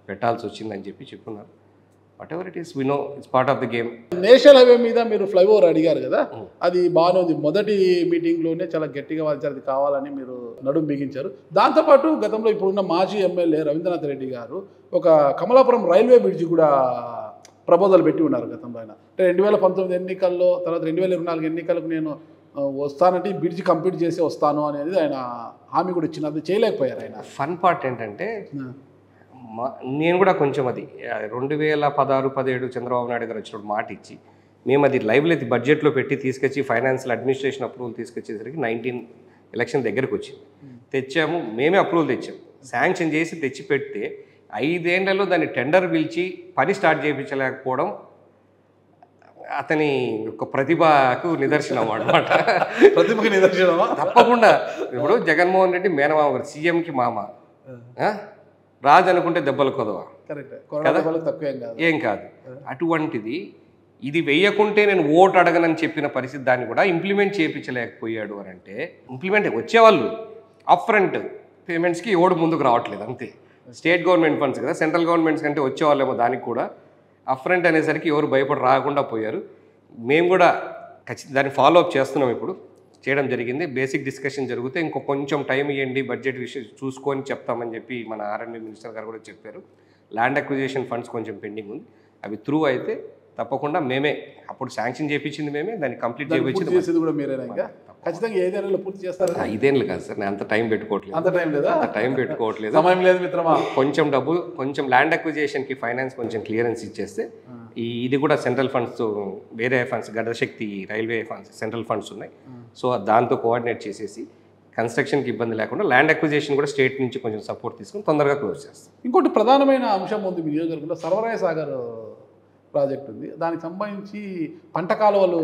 పెట్టాల్సి వచ్చిందని చెప్పున్నారు. Whatever it is, we know it's part of the game. National highway మీద మీరు ఫ్లైఓవర్ అడిగారు కదా, అది బాగానే ఉంది. మొదటి మీటింగ్లోనే చాలా గట్టిగా వాల్చారు, అది కావాలని మీరు నడుము బిగించారు. దాంతోపాటు గతంలో ఇప్పుడున్న మాజీ ఎమ్మెల్యే రవీంద్రనాథ్ రెడ్డి గారు ఒక కమలాపురం రైల్వే బ్రిడ్జి కూడా ప్రపోజల్ పెట్టి ఉన్నారు గతంలో. ఆయన అంటే 2019 ఎన్నికల్లో, తర్వాత 2024 ఎన్నికలకు నేను వస్తానంటే ఈ బ్రిడ్జి కంప్లీట్ చేసి వస్తాను అనేది ఆయన హామీ కూడా ఇచ్చిన, అది చేయలేకపోయారు ఆయన. ఫన్ పార్ట్ ఏంటంటే, నేను కూడా కొంచెం అది 2016-17 చంద్రబాబు నాయుడు గారు వచ్చినప్పుడు మాట ఇచ్చి మేము అది లైవ్లో బడ్జెట్లో పెట్టి తీసుకొచ్చి ఫైనాన్షియల్ అడ్మినిస్ట్రేషన్ అప్రూవల్ తీసుకొచ్చేసరికి 19 ఎలక్షన్ దగ్గరకు వచ్చింది. తెచ్చాము, మేమే అప్రూవల్ తెచ్చాము, శాంక్షన్ చేసి తెచ్చి పెడితే 5 ఏళ్లలో దాన్ని టెండర్ పిలిచి పని స్టార్ట్ చేయించలేకపోవడం అతని యొక్క ప్రతిభకు నిదర్శనం అన్నమాట. ప్రతిభకి నిదర్శనమా? తప్పకుండా. ఇప్పుడు జగన్మోహన్ రెడ్డి మేనమామ గారు, సీఎంకి మామ, రాజు అనుకుంటే దెబ్బలు కొదవా ఏం కాదు. అటువంటిది ఇది వెయ్యకుంటే నేను ఓటు అడగనని చెప్పిన పరిస్థితి, దాన్ని కూడా ఇంప్లిమెంట్ చేయించలేకపోయాడు అని అంటే, ఇంప్లిమెంట్ వచ్చేవాళ్ళు అప్ ఫ్రంట్ పేమెంట్స్కి ఓడు ముందుకు రావట్లేదు అంతే. స్టేట్ గవర్నమెంట్ ఫండ్స్ కదా, సెంట్రల్ గవర్నమెంట్స్ కంటే వచ్చేవాళ్ళేమో, దానికి కూడా అప్ ఫ్రంట్ అనేసరికి ఎవరు భయపడి రాకుండా పోయారు. మేము కూడా దాన్ని ఫాలో అప్ చేస్తున్నాం, ఇప్పుడు చేయడం జరిగింది. బేసిక్ డిస్కషన్ జరిగితే ఇంకో కొంచెం టైం ఇవ్వండి, బడ్జెట్ విషయం చూసుకొని చెప్తామని చెప్పి మన ఆర్ఎండ్బి మినిస్టర్ గారు కూడా చెప్పారు. ల్యాండ్ అక్విజిషన్ ఫండ్స్ కొంచెం పెండింగ్ ఉంది, అవి త్రూ అయితే తప్పకుండా మేమే, అప్పుడు శాంక్షన్ చేయించింది మేమే, దాన్ని కంప్లీట్ చేయించింది కూడా మీరేనా? ఇంకా ఖచ్చితంగా 5 ఏళ్ళలో పూర్తి చేస్తారు? 5 ఏళ్ళు కాదు సార్, నేను అంత టైం పెట్టుకోవట్లేదు. అంత టైం లేదా? అంత టైం పెట్టుకోవట్లేదు, సమయం లేదు మిత్రమా. కొంచెం డబ్బు, కొంచెం ల్యాండ్ అక్విజిషన్కి ఫైనాన్స్ కొంచెం క్లియరెన్స్ ఇచ్చేస్తే ఇది కూడా సెంట్రల్ ఫండ్స్, వేరే funds, Gati Shakti railway funds, central funds ఉన్నాయి. సో దాంతో కోఆర్డినేట్ చేసేసి కన్స్ట్రక్షన్కి ఇబ్బంది లేకుండా ల్యాండ్ అక్విజిషన్ కూడా స్టేట్ నుంచి కొంచెం సపోర్ట్ తీసుకుని తొందరగా క్లోజ్ చేస్తాం. ఇంకోటి ప్రధానమైన అంశం ఉంది మీ నియోజకవర్గంలో, సర్వరాయ సాగర్ ప్రాజెక్ట్ ఉంది. దానికి సంబంధించి పంట కాలువలు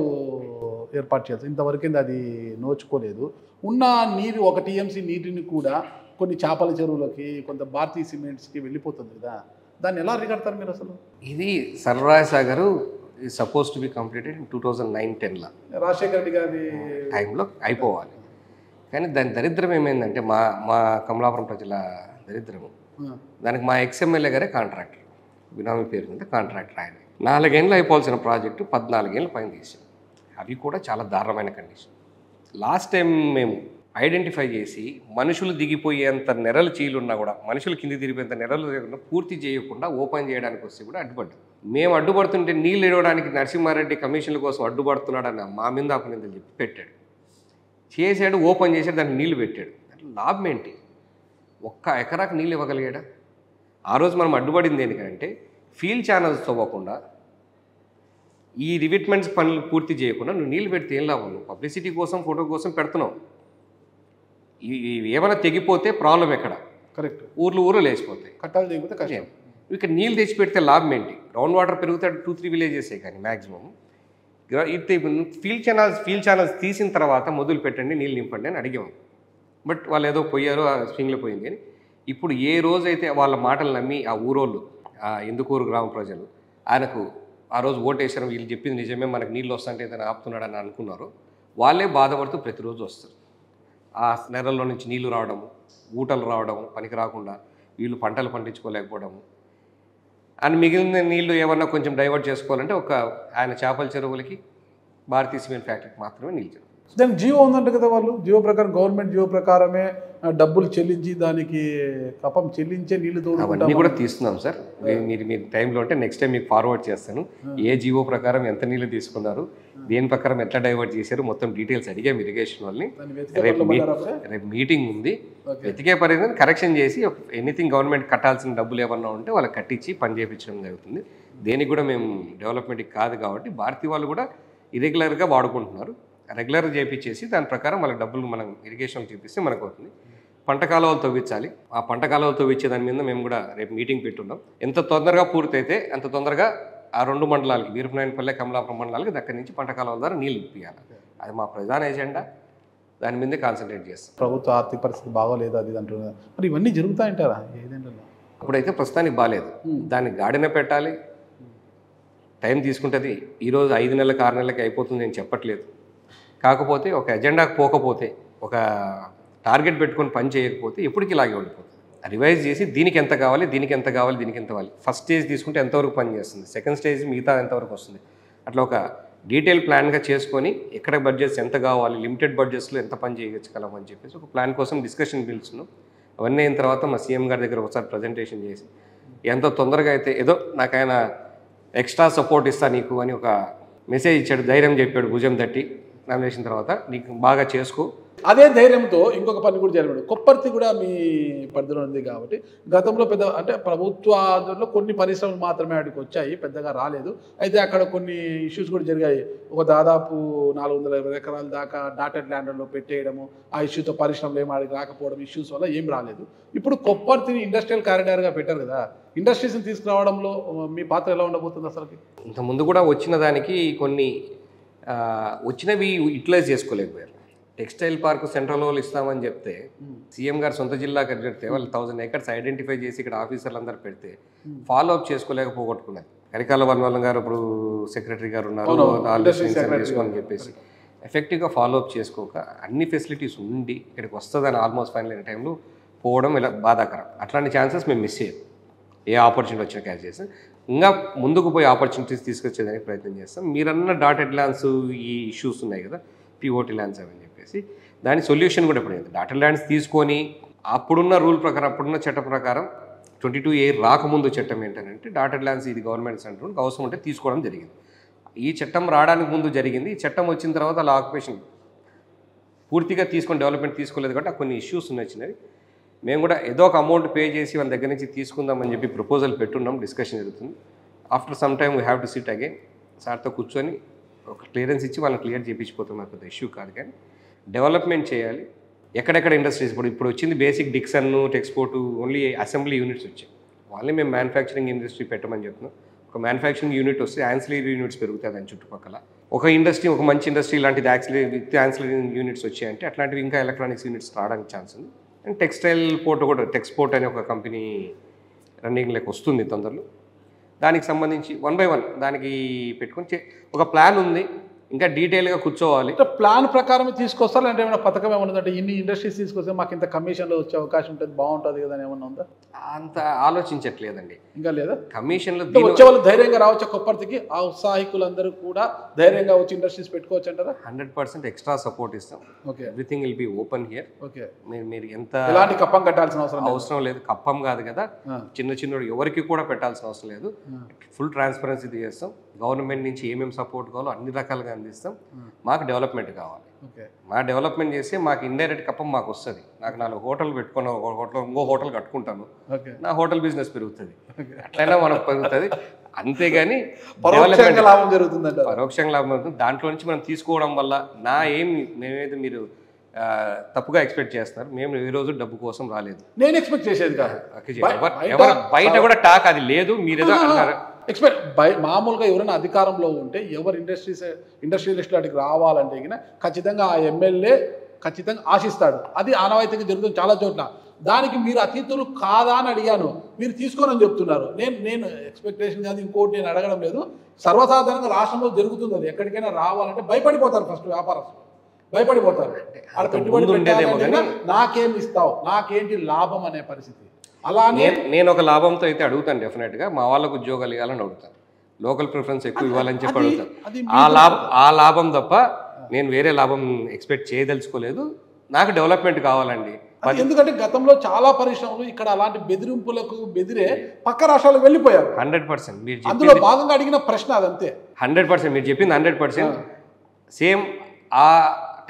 ఏర్పాటు చేస్తారు. ఇంతవరకు అది నోచుకోలేదు. ఉన్న నీరు 1 TMC నీటిని కూడా కొన్ని చేపల చెరువులకి, కొంత భారతీయ సిమెంట్స్కి వెళ్ళిపోతుంది కదా, దాన్ని ఎలా అరికడతారు మీరు అసలు? ఇది Sarvaraya Sagar suppose to be completed 2009-10 Rajasekhara Reddy గారి టైంలో అయిపోవాలి. కానీ దాని దరిద్రం ఏమైందంటే మా కమలాపురం ప్రజల దరిద్రము, దానికి మా ఎక్స్ఎమ్మెల్యే గారే కాంట్రాక్టర్, బినామీ పేరు మీద కాంట్రాక్టర్. ఆయన 4 ఏళ్ళు అయిపోవాల్సిన ప్రాజెక్టు 14 ఏళ్ళ పైన తీసాం. అవి కూడా చాలా దారుణమైన కండిషన్. లాస్ట్ టైం మేము ఐడెంటిఫై చేసి మనుషులు దిగిపోయేంత నెరలు చీలున్నా కూడా, మనుషులు కింది తిరిగిపోయేంత నెరలు లేకుండా పూర్తి చేయకుండా ఓపెన్ చేయడానికి వస్తే కూడా అడ్డుపడ్డాం. మేము అడ్డుపడుతుంటే నీళ్ళు ఇవ్వడానికి నరసింహారెడ్డి కమిషన్ల కోసం అడ్డుపడుతున్నాడని మా మీద అపనిందలు చెప్పి పెట్టాడు. చేశాడు, ఓపెన్ చేశాడు, దానికి నీళ్లు పెట్టాడు. అంటే లాభం ఏంటి? 1 ఎకరాకు నీళ్ళు ఇవ్వగలిగాడా? ఆ రోజు మనం అడ్డుపడింది దేనికంటే ఫీల్డ్ ఛానల్స్ తవ్వకుండా, ఈ రివిట్మెంట్స్ పనులు పూర్తి చేయకుండా నువ్వు నీళ్ళు పెడితే ఏం లాభం? నువ్వు పబ్లిసిటీ కోసం, ఫోటో కోసం పెడుతున్నావు. ఏమైనా తెగిపోతే ప్రాబ్లం ఎక్కడ? కరెక్ట్, ఊర్లు లేచిపోతాయి, కట్టాలు తెగిపోతే కష్టం. ఇక్కడ నీళ్ళు తెచ్చి పెడితే లాభం ఏంటి? గ్రౌండ్ వాటర్ పెరుగుతాడు 2-3 విలేజెసే కానీ మ్యాక్సిమం. ఫీల్డ్ ఛానల్స్ తీసిన తర్వాత మొదలు పెట్టండి, నీళ్ళు నింపండి అని అడిగాము. బట్ వాళ్ళు ఏదో పోయారో, ఆ స్వింగ్లో పోయింది. కానీ ఇప్పుడు ఏ రోజైతే వాళ్ళ మాటలు నమ్మి ఆ ఊరోళ్ళు, ఆ ఇందుకూరు గ్రామ ప్రజలు ఆయనకు ఆ రోజు ఓటేసారు, వీళ్ళు చెప్పింది నిజమే, మనకు నీళ్ళు వస్తుంటే ఏదైనా ఆపుతున్నాడని అనుకున్నారు, వాళ్ళే బాధపడుతూ ప్రతిరోజు వస్తారు. ఆ నెరల్లో నుంచి నీళ్లు రావడము, ఊటలు రావడము, పనికి రాకుండా వీళ్ళు పంటలు పండించుకోలేకపోవడము, అండ్ మిగిలిన నీళ్లు ఏమన్నా కొంచెం డైవర్ట్ చేసుకోవాలంటే ఆయన చేపల చెరువులకి, భారతీయ సిమెంట్ ఫ్యాక్టరీకి మాత్రమే నీళ్ళు. దానికి జీవో ఉందంట కదా, వాళ్ళు జీవో ప్రకారం, గవర్నమెంట్ జీవో ప్రకారమే డబ్బులు చెల్లించి దానికి కపం చెల్లించే నీళ్లు అవన్నీ కూడా తీస్తున్నాం సార్. మీరు టైంలో ఉంటే నెక్స్ట్ టైం మీకు ఫార్వర్డ్ చేస్తాను. ఏ జీవో ప్రకారం ఎంత నీళ్లు తీసుకున్నారు, దేని ప్రకారం ఎట్లా డైవర్ట్ చేశారు, మొత్తం డీటెయిల్స్ అడిగాం ఇరిగేషన్ వాళ్ళని. రేపు మీటింగ్ ఉంది, వెతికే పరిస్థితిని కరెక్షన్ చేసి ఎనీథింగ్ గవర్నమెంట్ కట్టాల్సిన డబ్బులు ఏమన్నా ఉంటే వాళ్ళకి కట్టించి పని చేయించడం జరుగుతుంది. దేనికి కూడా మేము డెవలప్మెంట్కి కాదు కాబట్టి భారతీయ వాళ్ళు కూడా ఇరెగ్యులర్గా వాడుకుంటున్నారు. రెగ్యులర్గా చేయించేసి దాని ప్రకారం వాళ్ళకి డబ్బులు మనం ఇరిగేషన్ చూపిస్తే మనకు అవుతుంది. పంట కాలువలు తవ్వించాలి. ఆ పంట కాలువలు తవ్వించే దాని మీద మేము కూడా రేపు మీటింగ్ పెట్టున్నాం. ఎంత తొందరగా పూర్తయితే అంత తొందరగా ఆ 2 మండలాలకి, వీరపనాయనపల్లె, కమలాపురం మండలాలకి దగ్గర నుంచి పంట కాలువల ద్వారా నీళ్ళు ఇప్పించాలి. అది మా ప్రధాన ఎజెండా. దాని మీదే కాన్సన్ట్రేట్ చేస్తాం. ప్రభుత్వ ఆర్థిక పరిస్థితి బాగోలేదు అది అంటున్నారు, మరి ఇవన్నీ జరుగుతాయంటారా? ఏదంటే అప్పుడైతే ప్రస్తుతానికి బాగాలేదు, దాన్ని గాడిన పెట్టాలి, టైం తీసుకుంటుంది. ఈరోజు 5 నెలలకు 6 నెలలకి అయిపోతుంది నేను చెప్పట్లేదు. కాకపోతే ఒక ఎజెండాకు పోకపోతే, ఒక టార్గెట్ పెట్టుకొని పని చేయకపోతే ఎప్పటికీ ఇలాగే ఉండిపోతుంది. రివైజ్ చేసి దీనికి ఎంత కావాలి, దీనికి ఎంత కావాలి, దీనికి ఎంత కావాలి, ఫస్ట్ స్టేజ్ తీసుకుంటే ఎంతవరకు పని చేస్తుంది, సెకండ్ స్టేజ్ మిగతా ఎంతవరకు వస్తుంది, అట్లా ఒక డీటెయిల్ ప్లాన్గా చేసుకొని ఎక్కడ బడ్జెట్స్ ఎంత కావాలి, లిమిటెడ్ బడ్జెట్స్లో ఎంత పని చేయగలం అని చెప్పేసి ఒక ప్లాన్ కోసం డిస్కషన్ పిలుస్తున్నాం. అవన్నీ అయిన తర్వాత మా సీఎం గారి దగ్గర ఒకసారి ప్రజెంటేషన్ చేసి ఎంత తొందరగా అయితే ఏదో నాకు ఆయన ఎక్స్ట్రా సపోర్ట్ ఇస్తా నీకు అని ఒక మెసేజ్ ఇచ్చాడు, ధైర్యం చెప్పాడు భుజం తట్టి. నామినేషన్ తర్వాత నీకు బాగా చేసుకో. అదే ధైర్యంతో ఇంకొక పని కూడా జరిగాడు. కొప్పర్తి కూడా మీ పరిధిలో ఉంది కాబట్టి గతంలో పెద్ద అంటే ప్రభుత్వాల్లో కొన్ని పరిశ్రమలు మాత్రమే అక్కడికి వచ్చాయి, పెద్దగా రాలేదు. అయితే అక్కడ కొన్ని ఇష్యూస్ కూడా జరిగాయి. ఒక దాదాపు 420 ఎకరాల దాకా డాటెడ్ ల్యాండ్లో పెట్టేయడము, ఆ ఇష్యూతో పరిశ్రమలు ఏం అడిగి రాకపోవడం, ఇష్యూస్ వల్ల ఏం రాలేదు. ఇప్పుడు కొప్పర్తిని ఇండస్ట్రియల్ కారిడార్గా పెట్టారు కదా, ఇండస్ట్రీస్ని తీసుకురావడంలో మీ పాత్ర ఎలా ఉండబోతుంది అసలుకి? ఇంతకుముందు కూడా వచ్చిన దానికి కొన్ని వచ్చినవి యూటిలైజ్ చేసుకోలేకపోయారు. టెక్స్టైల్ పార్క్ సెంట్రల్ వాళ్ళు ఇస్తామని చెప్తే సీఎం గారు సొంత జిల్లాకి పెడితే వాళ్ళు 1000 acres ఐడెంటిఫై చేసి ఇక్కడ ఆఫీసర్లు అందరూ పెడితే ఫాలో అప్ చేసుకోలేకపోగొట్టుకున్నారు. కరికాల వనవలం గారు ఇప్పుడు సెక్రటరీ గారు ఉన్నారు, అని చెప్పేసి ఎఫెక్టివ్గా ఫాలో అప్ చేసుకోక అన్ని ఫెసిలిటీస్ ఉండి ఇక్కడికి వస్తుందని ఆల్మోస్ట్ ఫైనల్ అయిన టైంలో పోవడం ఇలా బాధాకరం. అట్లాంటి ఛాన్సెస్ మేము మిస్ చేయం. ఏ ఆపర్చునిటీ వచ్చినా క్యాచ్ చేస్తాం, ఇంకా ముందుకు పోయి ఆపర్చునిటీస్ తీసుకొచ్చేదానికి ప్రయత్నం చేస్తాం. మీరన్న డాటెడ్ ల్యాండ్స్ ఈ ఇష్యూస్ ఉన్నాయి కదా, పిఓటీ ల్యాండ్స్ అని చెప్పేసి దాని సొల్యూషన్ కూడా ఇప్పుడు డాటెడ్ ల్యాండ్స్ తీసుకొని అప్పుడున్న రూల్ ప్రకారం, అప్పుడున్న చట్టం ప్రకారం 22A రాకముందు చట్టం ఏంటంటే డాటెడ్ ల్యాండ్స్ ఇది గవర్నమెంట్ సెంటర్ అవసరం ఉంటే తీసుకోవడం జరిగింది. ఈ చట్టం రావడానికి ముందు జరిగింది. ఈ చట్టం వచ్చిన తర్వాత అలా ఆక్యుపేషన్ పూర్తిగా తీసుకొని డెవలప్మెంట్ తీసుకోలేదు కాబట్టి కొన్ని ఇష్యూస్ వచ్చినాయి. మేము కూడా ఏదో ఒక అమౌంట్ పే చేసి వాళ్ళ దగ్గర నుంచి తీసుకుందామని చెప్పి ప్రపోజల్ పెట్టున్నాం, డిస్కషన్ జరుగుతుంది. After some time we have to SIT again సార్తో కూర్చొని ఒక క్లియరెన్స్ ఇచ్చి వాళ్ళని క్లియర్ చేయించిపోతున్నారు, పెద్ద ఇష్యూ కాదు. కానీ డెవలప్మెంట్ చేయాలి. ఎక్కడెక్కడ ఇండస్ట్రీస్ ఇప్పుడు వచ్చింది basic Dixon Texport only assembly units వచ్చాయి. వాళ్ళని మేము మ్యానుఫ్యాక్చరింగ్ ఇండస్ట్రీ పెట్టమని చెప్తున్నాం. ఒక మ్యానుఫ్యాక్చరింగ్ యూనిట్ వస్తే యాన్సిలరీ యూనిట్స్ పెరుగుతాయి దాని చుట్టుపక్కల. ఒక ఇండస్ట్రీ, ఒక మంచి ఇండస్ట్రీ ఇలాంటిది యాన్సిలరీ యూనిట్స్ వచ్చాయంటే అట్లాంటివి ఇంకా ఎలక్ట్రానిక్స్ యూనిట్స్ రావడానికి ఛాన్స్ ఉంది. అండ్ టెక్స్టైల్ పోర్ట్ కూడా, టెక్స్పోర్ట్ అనే ఒక కంపెనీ రన్నింగ్లోకి వస్తుంది తొందరలో. దానికి సంబంధించి 1 by 1 దానికి పెట్టుకొని ఒక ప్లాన్ ఉంది. ఇంకా డీటెయిల్గా కూర్చోవాలి. ప్లాన్ ప్రకారం తీసుకొస్తారు అంటే ఏమైనా పథకం ఏమైనా ఉందంటే ఇన్ని ఇండస్ట్రీస్ తీసుకొస్తే మాకు ఇంత కమిషన్లో వచ్చే అవకాశం ఉంటుంది, బాగుంటుంది కదా ఏమన్నా ఉందా? అంత ఆలోచించట్లేదండి ఇంకా లేదా. కమిషన్లో వచ్చే వాళ్ళు ధైర్యంగా రావచ్చు కొప్పర్తికి, ఆ ఉత్సాహికులందరూ కూడా ధైర్యంగా వచ్చి ఇండస్ట్రీస్ పెట్టుకోవచ్చు అంటారా? 100% ఎక్స్ట్రా సపోర్ట్ ఇస్తాం. Okay, everything will be open here. Okay, మీరు ఎంత ఎలాంటి కప్పం కట్టాల్సిన అవసరం లేదు. కప్పం కాదు కదా, చిన్న ఎవరికి కూడా పెట్టాల్సిన అవసరం లేదు. ఫుల్ ట్రాన్స్పరెన్సీ చేస్తాం. గవర్నమెంట్ నుంచి ఏమేమి సపోర్ట్ కావాలో అన్ని రకాలుగా అందిస్తాం. మాకు డెవలప్మెంట్ కావాలి. మా డెవలప్మెంట్ చేస్తే మాకు ఇండైరెక్ట్ కప్పం మాకు వస్తుంది. నాకు 4 హోటల్ పెట్టుకున్న ఇంకో హోటల్ కట్టుకుంటాను, నా హోటల్ బిజినెస్ పెరుగుతుంది. అట్లయినా మనకు పెరుగుతుంది. అంతేగాని పరోక్షంగా లాభం జరుగుతుంది. పరోక్షంగా లాభం జరుగుతుంది. దాంట్లో నుంచి మనం తీసుకోవడం వల్ల మేమైతే మీరు తప్పుగా ఎక్స్పెక్ట్ చేస్తున్నారు. మేము ఈ రోజు డబ్బు కోసం రాలేదు. నేను ఎక్స్పెక్ట్ చేసేది కాదు. బయట కూడా టాక్ అది లేదు. మీరేదో అన్నారు మామూలుగా ఎవరైనా అధికారంలో ఉంటే ఎవరు ఇండస్ట్రియలిస్టులు అడిగి రావాలంటే ఖచ్చితంగా ఆ ఎమ్మెల్యే ఖచ్చితంగా ఆశిస్తాడు. అది ఆనవాయితీగా జరుగుతుంది చాలా చోట్ల. దానికి మీరు అతిథులు కాదా అని అడిగాను, మీరు తీసుకోనని చెప్తున్నారు. నేను ఎక్స్పెక్టేషన్ కాదు, ఇంకోటి నేను అడగడం లేదు. సర్వసాధారణంగా రాష్ట్రంలో జరుగుతుంది. అది ఎక్కడికైనా రావాలంటే భయపడిపోతారు. ఫస్ట్ వ్యాపారస్తులు భయపడిపోతారు. అక్కడ పెట్టుబడి నాకేం ఇస్తావు, నాకేంటి లాభం అనే పరిస్థితి. అలానే నేను ఒక లాభంతో అయితే అడుగుతాను. డెఫినెట్గా మా వాళ్ళకు ఉద్యోగాలు ఇవ్వాలని అడుగుతాను. లోకల్ ప్రిఫరెన్స్ ఎక్కువ ఇవ్వాలని చెప్పి అడుగుతాను. ఆ లాభం తప్ప నేను వేరే లాభం ఎక్స్పెక్ట్ చేయదలుచుకోలేదు. నాకు డెవలప్మెంట్ కావాలండి. ఎందుకంటే గతంలో చాలా పరిశ్రమలు ఇక్కడ అలాంటి బెదిరింపులకు బెదిరే పక్క రాష్ట్రాలకు వెళ్ళిపోయారు. 100% మీరు అందులో భాగంగా అడిగిన ప్రశ్న అదంతే. 100% మీరు చెప్పింది 100% సేమ్. ఆ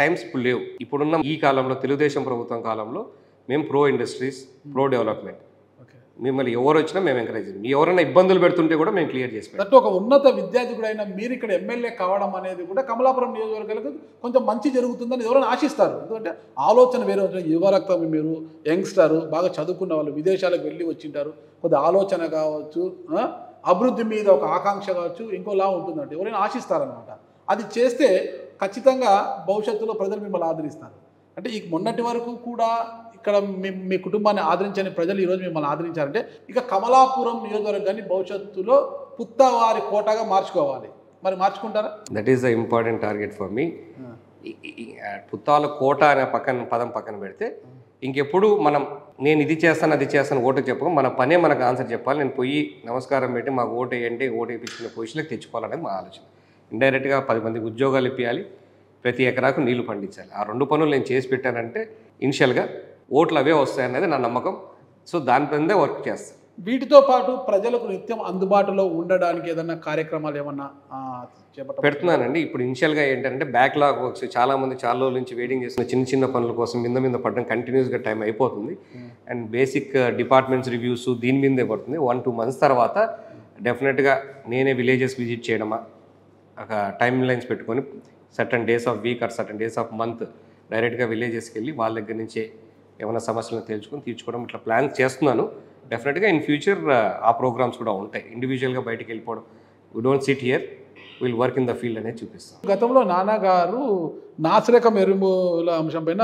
టైమ్స్ ఇప్పుడు లేవు. ఇప్పుడున్న ఈ కాలంలో తెలుగుదేశం ప్రభుత్వం కాలంలో మేము ప్రో ఇండస్ట్రీస్, ప్రో డెవలప్మెంట్. మిమ్మల్ని ఎవరు వచ్చినా మేము ఎంకరేజ్ చేయాలి. మీ ఎవరైనా ఇబ్బందులు పెడుతుంటే కూడా మేము క్లియర్ చేసి పెడతాం. ఒక ఉన్నత విద్యార్థి కూడా అయినా మీరు ఇక్కడ ఎమ్మెల్యే కావడం అనేది కూడా కమలాపురం నియోజకవర్గాలకు కొంచెం మంచి జరుగుతుందని ఎవరైనా ఆశిస్తారు. ఎందుకంటే ఆలోచన వేరే ఉంటుంది. యువరక్తం, మీరు యంగ్స్టర్, బాగా చదువుకున్న వాళ్ళు, విదేశాలకు వెళ్ళి వచ్చింటారు. కొద్ది ఆలోచన కావచ్చు, అభివృద్ధి మీద ఒక ఆకాంక్ష కావచ్చు, ఇంకోలా ఉంటుందంటే ఎవరైనా ఆశిస్తారనమాట. అది చేస్తే ఖచ్చితంగా భవిష్యత్తులో ప్రజలు మిమ్మల్ని ఆదరిస్తారు. అంటే ఈ మొన్నటి వరకు కూడా ఇక్కడ మీ కుటుంబాన్ని ఆదరించని ప్రజలు ఈరోజు మిమ్మల్ని ఆదరించారంటే ఇక కమలాపురం నియోజకవర్గాన్ని భవిష్యత్తులో పుత్తవారి కోటగా మార్చుకోవాలి. మరి మార్చుకుంటారా? That is the important target for me. పుత్తాల కోట అనే పదం పక్కన పెడితే ఇంకెప్పుడు నేను ఇది చేస్తాను అది చేస్తాను ఓటు చెప్పక మన పనే మనకు ఆన్సర్ చెప్పాలి. నేను పోయి నమస్కారం పెట్టి మాకు ఓటు వేయండి, ఓటు వేయించుకునే పొజిషన్కి తెచ్చుకోవాలనేది మా ఆలోచన. ఇండైరెక్ట్గా 10 మందికి ఉద్యోగాలు ఇప్పించాలి, ప్రతి ఎకరాకు నీళ్లు పండించాలి. ఆ 2 పనులు నేను చేసి పెట్టానంటే ఇనిషియల్గా ఓట్లు అవే వస్తాయనేది నా నమ్మకం. సో దాని పైన వర్క్ చేస్తాను. వీటితో పాటు ప్రజలకు నిత్యం అందుబాటులో ఉండడానికి ఏదన్నా కార్యక్రమాలు ఏమన్నా పెడుతున్నానండి. ఇప్పుడు ఇనిషియల్గా ఏంటంటే బ్యాక్లాగ్ వర్క్స్, చాలామంది చాలా రోజుల నుంచి వెయిటింగ్ చేస్తున్న చిన్న పనుల కోసం మీద పడడం కంటిన్యూస్గా టైం అయిపోతుంది. అండ్ బేసిక్ డిపార్ట్మెంట్స్ రివ్యూస్ దీని మీదే పడుతుంది. 1-2 months తర్వాత డెఫినెట్గా నేనే విలేజెస్ విజిట్ చేయడమా, ఒక టైమ్ లైన్స్ పెట్టుకొని certain days of week or certain days of month డైరెక్ట్గా విలేజెస్కి వెళ్ళి వాళ్ళ దగ్గర నుంచే ఏమైనా సమస్యలను తీర్చుకోవడం ఇట్లా ప్లాన్ చేస్తున్నాను. డెఫినెట్గా ఇన్ ఫ్యూచర్ ఆ ప్రోగ్రామ్స్ కూడా ఉంటాయి. ఇండివిజువల్గా బయటకు వెళ్ళిపోవడం, we don't SIT here, will work in the field అనేది చూపిస్తాం. గతంలో నాన్నగారు నాసిరకం ఎరువుల అంశం పైన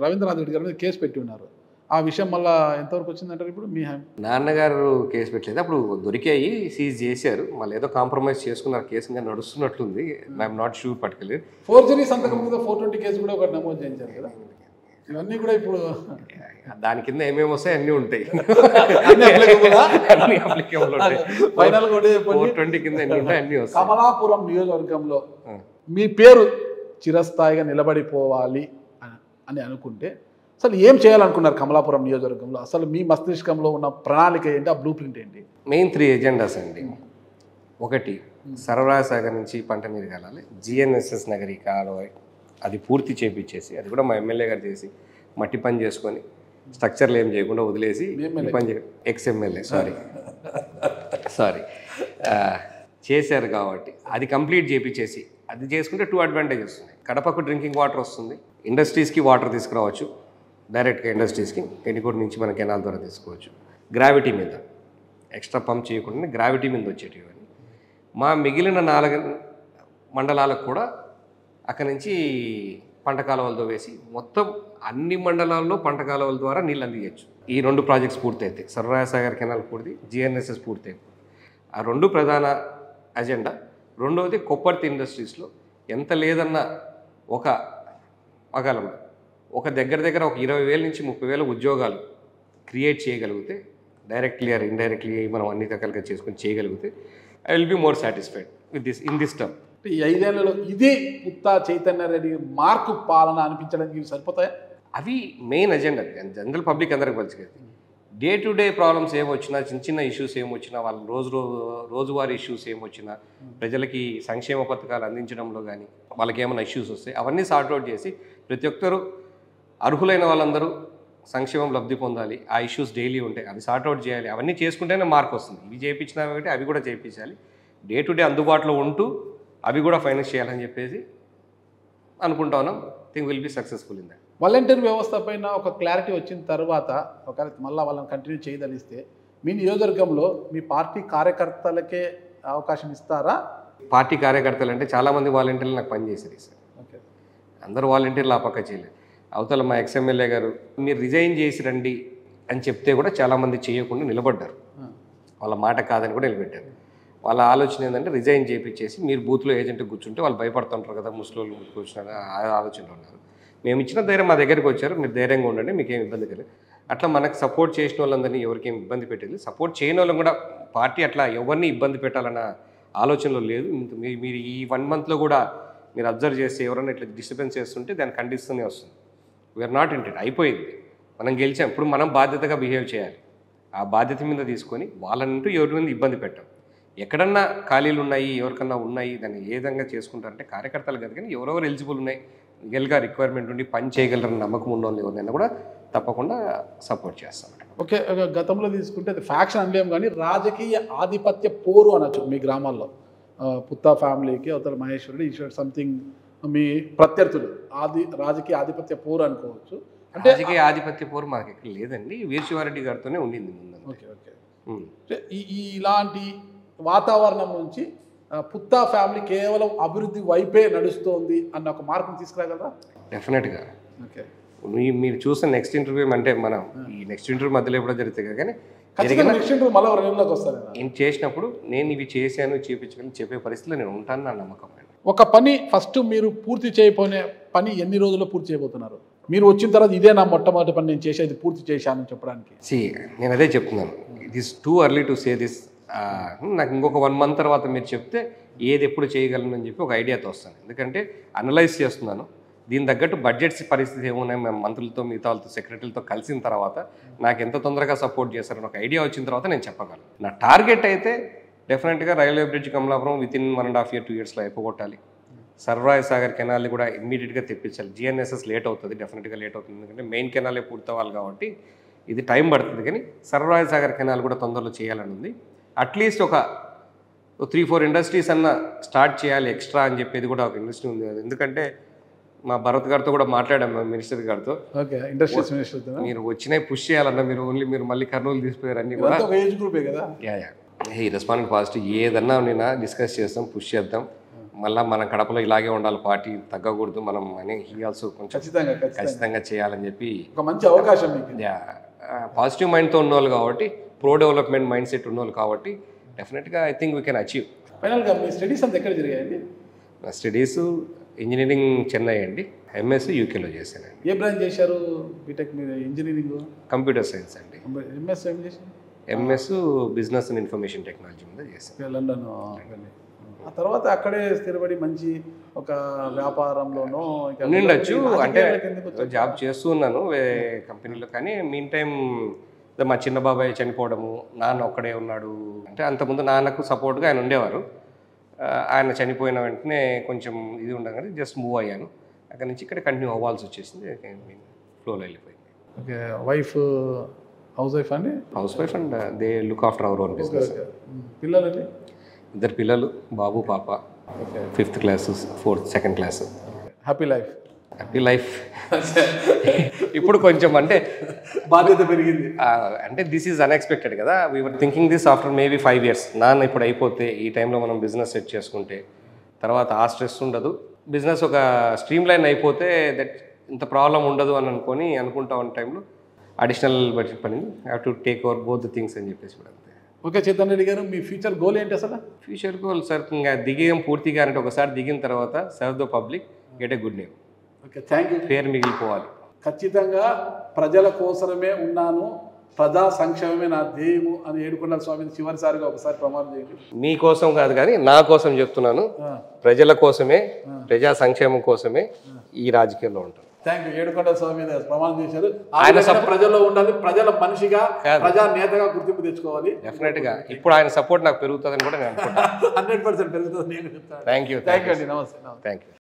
రవీంద్రనాథ్ రెడ్డి గారి మీద కేసు పెట్టి ఉన్నారు. ఆ విషయం మళ్ళీ ఎంతవరకు వచ్చిందంటారు? ఇప్పుడు మీ నాన్నగారు కేసు పెట్టలేదు, అప్పుడు దొరికాయి, సీజ్ చేశారు. మళ్ళీ ఏదో కాంప్రమైజ్ చేసుకున్నారు. కేసు ఇంకా నడుస్తున్నట్లుంది. I'm not sure particular. Forgery సంతకం మీద 420 కేసు కూడా ఒకటి నమోదు చేయించారు కదా. ఇవన్నీ కూడా ఇప్పుడు దాని కింద ఏమేమి వస్తాయి అన్నీ ఉంటాయి. కమలాపురం నియోజకవర్గంలో మీ పేరు చిరస్థాయిగా నిలబడిపోవాలి అని అనుకుంటే అసలు ఏం చేయాలనుకున్నారు కమలాపురం నియోజకవర్గంలో? అసలు మీ మస్తిష్కంలో ఉన్న ప్రణాళిక ఏంటి? ఆ బ్లూ ప్రింట్ ఏంటి? మెయిన్ 3 ఎజెండాస్ అండి. 1 సరఫరా సాగర్ నుంచి పంట నీరు కాలాలి. GNSS నగరీ కాలువ అది పూర్తి చేపించేసి, అది కూడా మా ఎమ్మెల్యే గారు చేసి మట్టి పని చేసుకొని స్ట్రక్చర్లు ఏం చేయకుండా వదిలేసి పని ఎక్స్ ఎమ్మెల్యే సారీ చేశారు కాబట్టి అది కంప్లీట్ చేయించేసి అది చేసుకుంటే 2 అడ్వాంటేజెస్ ఉన్నాయి. కడపకు డ్రింకింగ్ వాటర్ వస్తుంది, ఇండస్ట్రీస్కి వాటర్ తీసుకురావచ్చు డైరెక్ట్గా ఇండస్ట్రీస్కి, పెనుకోట నుంచి మన కెనాల్ ద్వారా తీసుకోవచ్చు. గ్రావిటీ మీద ఎక్స్ట్రా పంప్ చేయకుండా గ్రావిటీ మీద వచ్చేటివి. మా మిగిలిన 4 మండలాలకు కూడా అక్కడి నుంచి పంట కాలువలతో వేసి మొత్తం అన్ని మండలాల్లో పంట కాలువల ద్వారా నీళ్ళు అందించచ్చు. ఈ 2 ప్రాజెక్ట్స్ పూర్తయితే సర్వరాయ సాగర్ కెనాల్ పూర్తి, జిఎన్ఎస్ఎస్ పూర్తయితే ఆ 2 ప్రధాన అజెండా. రెండవది కొప్పర్తి ఇండస్ట్రీస్లో ఎంత లేదన్నా ఒక మగలం ఒక దగ్గర ఒక 20,000 నుంచి 30,000 ఉద్యోగాలు క్రియేట్ చేయగలిగితే డైరెక్ట్లీ ఆర్ ఇండైరెక్ట్లీ మనం అన్ని రకాలుగా చేసుకొని చేయగలిగితే I will be more satisfied with this in this term. ఈ 5 ఏళ్లలో ఇదే పుత్తా చైతన్య రెడ్డి మార్కు పాలన అనిపించడానికి ఇవి సరిపోతాయా? అవి మెయిన్ అజెండా. జనరల్ పబ్లిక్ అందరికి మంచిగా డే టు డే ప్రాబ్లమ్స్ ఏమొచ్చినా, చిన్న ఇష్యూస్ ఏమొచ్చినా, వాళ్ళ రోజువారీ ఇష్యూస్ ఏమొచ్చినా, ప్రజలకి సంక్షేమ పథకాలు అందించడంలో కానీ వాళ్ళకి ఏమైనా ఇష్యూస్ వస్తాయి అవన్నీ సార్ట్అవుట్ చేసి ప్రతి ఒక్కరు అర్హులైన వాళ్ళందరూ సంక్షేమం లబ్ధి పొందాలి. ఆ ఇష్యూస్ డైలీ ఉంటాయి, అవి సార్ట్అవుట్ చేయాలి. అవన్నీ చేసుకుంటేనే మార్క్ వస్తుంది. ఇవి చేయించినా కాబట్టి అవి కూడా చేయించాలి. డే టు డే అందుబాటులో ఉంటూ అవి కూడా ఫైనాన్స్ చేయాలని చెప్పేసి అనుకుంటా ఉన్నాం. Think will be successful in that. Volunteer వ్యవస్థ పైన ఒక క్లారిటీ వచ్చిన తర్వాత ఒకవేళ మళ్ళీ వాళ్ళని కంటిన్యూ చేయదలిస్తే మీ నియోజకవర్గంలో మీ పార్టీ కార్యకర్తలకే అవకాశం ఇస్తారా? పార్టీ కార్యకర్తలు అంటే చాలామంది వాలంటీర్లు నాకు పనిచేశారు సార్. ఓకే, అందరూ వాలంటీర్లు ఆ పక్క చేయలేదు. అవతల మా ఎక్స్ఎమ్మెల్యే గారు మీరు రిజైన్ చేసి రండి అని చెప్తే కూడా చాలామంది చేయకుండా నిలబడ్డారు. వాళ్ళ మాట కాదని కూడా నిలబెట్టారు. వాళ్ళ ఆలోచన ఏంటంటే రిజైన్ చేయించేసి మీరు బూత్లో ఏజెంట్ కూర్చుంటే వాళ్ళు భయపడుతుంటారు కదా, ముస్లింలు కూర్చున్నారు ఆలోచనలో ఉన్నారు. మేము ఇచ్చిన ధైర్యం మా దగ్గరికి వచ్చారు, మీరు ధైర్యంగా ఉండండి, మీకేం ఇబ్బంది కలదు. అట్లా మనకు సపోర్ట్ చేసిన వాళ్ళందరినీ ఎవరికేం ఇబ్బంది పెట్టేది, సపోర్ట్ చేయని వాళ్ళని కూడా పార్టీ అట్లా ఎవరిని ఇబ్బంది పెట్టాలన్న ఆలోచనలో లేదు. మీరు ఈ 1 monthలో కూడా మీరు అబ్జర్వ్ చేస్తే ఎవరైనా ఇట్లా డిస్టర్బెన్స్ చేస్తుంటే దాన్ని ఖండిస్తూనే వస్తుంది. వీఆర్ నాట్ ఇంటెడ్, అయిపోయింది, మనం గెలిచాం. ఇప్పుడు మనం బాధ్యతగా బిహేవ్ చేయాలి. ఆ బాధ్యత మీద తీసుకొని వాళ్ళంటూ ఎవరి మీద ఇబ్బంది పెట్టాం. ఎక్కడన్నా ఖాళీలు ఉన్నాయి, ఎవరికన్నా ఉన్నాయి, దాన్ని ఏ విధంగా చేసుకుంటారంటే కార్యకర్తలు కాదు కానీ ఎవరెవరు ఎలిజిబుల్ ఉన్నాయి, రియల్గా రిక్వైర్మెంట్ ఉండి పని చేయగలరని నమ్మకం ఉన్న వాళ్ళు ఎవరైనా కూడా తప్పకుండా సపోర్ట్ చేస్తాం. ఓకే, గతంలో తీసుకుంటే అది ఫ్యాక్షన్ అనలేం కానీ రాజకీయ ఆధిపత్య పోరు అనొచ్చు మీ గ్రామాల్లో. పుత్తా ఫ్యామిలీకి అవతల మహేశ్వరుడు ఈశ్వరుడు సంథింగ్ మీ ప్రత్యర్థులు రాజకీయ ఆధిపత్య పోరు అనుకోవచ్చు. అంటే రాజకీయ ఆధిపత్య పోరు మాకు ఇక్కడ లేదండి, వీర్ శివారెడ్డి గారితోనే ఉండింది ముందు. ఓకే ఓకే, ఇలాంటి వాతావరణం నుంచి పుత్తా ఫ్యామిలీ కేవలం అభివృద్ధి వైపే నడుస్తోంది అన్న ఒక మార్పును తీసుకురాగలరా? డెఫినెట్గా. ఓకే, మీరు చూసిన నెక్స్ట్ ఇంటర్వ్యూ అంటే మనం ఈ నెక్స్ట్ ఇంటర్వ్యూ మధ్యలో ఎప్పుడో జరుగుతుంది కానీ నెక్స్ట్ ఇంటర్వ్యూ మళ్ళీ రేవులోకి వస్తారు. నేను చేసినప్పుడు నేను ఇవి చేశాను చేయించుకొని చెప్పే పరిస్థితిలో నేను ఉంటాను నా నమ్మకం. ఒక పని ఫస్ట్ మీరు పూర్తి చేయబోయే పని ఎన్ని రోజుల్లో పూర్తి చేయబోతున్నారు? మీరు వచ్చిన తర్వాత ఇదే నా మొట్టమొదటి పని నేను చేసేది పూర్తి చేశానని చెప్పడానికి. నేను అదే చెప్తున్నాను, it is too early to say this. నాకు ఇంకొక 1 month తర్వాత మీరు చెప్తే ఏది ఎప్పుడు చేయగలను అని చెప్పి ఒక ఐడియాతో వస్తాను. ఎందుకంటే అనలైజ్ చేస్తున్నాను, దీని తగ్గట్టు బడ్జెట్స్ పరిస్థితి ఏమున్నాయి, మేము మంత్రులతో మిగతా వాళ్ళతో సెక్రటరీలతో కలిసిన తర్వాత నాకు ఎంత తొందరగా సపోర్ట్ చేస్తారని ఒక ఐడియా వచ్చిన తర్వాత నేను చెప్పగలను. నా టార్గెట్ అయితే డెఫినెట్గా railway bridge Kamalapuram within 1.5 years 2 yearsలో అయిపోగొట్టాలి. సర్వరాయ సాగర్ కెనాల్ని కూడా ఇమ్మీడియట్గా తెప్పించాలి. జిఎన్ఎస్ఎస్ లేట్ అవుతుంది, డెఫినెట్గా లేట్ అవుతుంది, ఎందుకంటే మెయిన్ కెనాలే పూర్తవ్వాలి కాబట్టి ఇది టైం పడుతుంది. కానీ సర్వరాయ సాగర్ కెనాల్ కూడా తొందరలో చేయాలని ఉంది. అట్లీస్ట్ ఒక 3-4 ఇండస్ట్రీస్ అన్న స్టార్ట్ చేయాలి ఎక్స్ట్రా అని చెప్పేది కూడా ఒక ఇండస్ట్రీ ఉంది. ఎందుకంటే మా భరత్ గారితో కూడా మాట్లాడాం, మినిస్టర్ గారితో. ఇండస్ట్రీస్ మినిస్టర్ మీరు వచ్చినాయి పుష్ చేయాలన్నా మీరు మళ్ళీ కర్నూలు తీసిపోయారు అన్ని కూడా. ఈ రెస్పాండెంట్ పాజిటివ్ ఏదన్నా నేను డిస్కస్ చేస్తాం, పుష్ చేద్దాం. మళ్ళీ మన కడపలో ఇలాగే ఉండాలి, పార్టీ తగ్గకూడదు మనం అని హీ ఆల్సో కొంచెం ఖచ్చితంగా చేయాలని చెప్పి ఒక మంచి అవకాశం. పాజిటివ్ మైండ్తో ఉన్నవాళ్ళు కాబట్టి, ప్రో డెవలప్మెంట్ మైండ్ సెట్ ఉన్నవాళ్ళు కాబట్టి డెఫినెట్గా I think we can achieve. ఫైనల్గా మీ స్టడీస్ అంతా ఎక్కడ జరిగాయండి? నా స్టడీస్ ఇంజనీరింగ్ చెన్నై అండి, ఎంఎస్ యూకేలో చేశానండి. ఏ బ్రాంచ్ చేశారు? బీటెక్ మీరు ఇంజనీరింగ్ కంప్యూటర్ సైన్స్ అండి. ఎంఎస్ ఏం చేశారు? MS business and information technology మీద చేశాను, లండన్. ఆ తర్వాత అక్కడే స్థిరపడి మంచి ఒక వ్యాపారంలోనూ ఉండొచ్చు, అంటే జాబ్ చేస్తూ ఉన్నాను కంపెనీలో. కానీ మీన్ టైం మా చిన్న బాబాయ్ చనిపోవడము, నాన్న ఒక్కడే ఉన్నాడు. అంటే అంతకుముందు నాన్నకు సపోర్ట్గా ఆయన ఉండేవారు. ఆయన చనిపోయిన వెంటనే కొంచెం ఇది ఉండగానే జస్ట్ మూవ్ అయ్యాను. అక్కడి నుంచి ఇక్కడ కంటిన్యూ అవ్వాల్సి వచ్చేసింది, ఫ్లోలో వెళ్ళిపోయింది. ఓకే, హౌస్ వైఫ్ అండి? Housewife and they look after our own business. పిల్లలండి? 2 పిల్లలు, బాబు పాప, 5th class, 2nd class. Happy life. Happy life. ఇప్పుడు కొంచెం అంటే బాధ్యత పెరిగింది. అంటే దిస్ ఈజ్ అన్ఎక్స్పెక్టెడ్ కదా. We are thinking this after maybe 5 years. నాన్న ఇప్పుడు అయిపోతే ఈ టైంలో మనం బిజినెస్ సెట్ చేసుకుంటే తర్వాత ఆ స్ట్రెస్ ఉండదు, బిజినెస్ ఒక స్ట్రీమ్ లైన్ అయిపోతే దట్ ఇంత ప్రాబ్లం ఉండదు అని అనుకుంటా ఉన్న టైంలో అడిషనల్ బడ్జెట్ పని have to take over both the things అని చెప్పేసి కూడా అంతే. ఓకే చైతన్య రెడ్డి గారు, మీ ఫ్యూచర్ గోల్ ఏంటి అసలు? ఫ్యూచర్ గోల్ సార్ ఇంకా దిగేయం పూర్తిగా అంటే ఒకసారి దిగిన తర్వాత serve the public, get a good name. Okay, thank you. పేరు మిగిలిపోవాలి. ఖచ్చితంగా ప్రజల కోసమే ఉన్నాను, ప్రజా సంక్షేమమే నా ధ్యేయము అని ఏడుకొండల స్వామిని చివరిసారిగా ఒకసారి ప్రమాణం చేయండి. మీ కోసం కాదు కానీ నా కోసం చెప్తున్నాను, ప్రజల కోసమే, ప్రజా సంక్షేమం కోసమే ఈ రాజకీయాల్లో ఉంటాను. Thank you. ఏడుకొండల స్వామి మీద ప్రమాణం చేశారు. ఆయన ప్రజల్లో ఉండాలి, ప్రజల మనిషిగా, ప్రజా నేతగా గుర్తింపు తెచ్చుకోవాలి. డెఫినెట్గా ఇప్పుడు ఆయన సపోర్ట్ నాకు పెరుగుతుందని కూడా నేను అనుకుంటాను. 100% పెరుగుతుంది నేను చెప్తాను. థ్యాంక్ యూ అండి. నమస్తే. Thank you.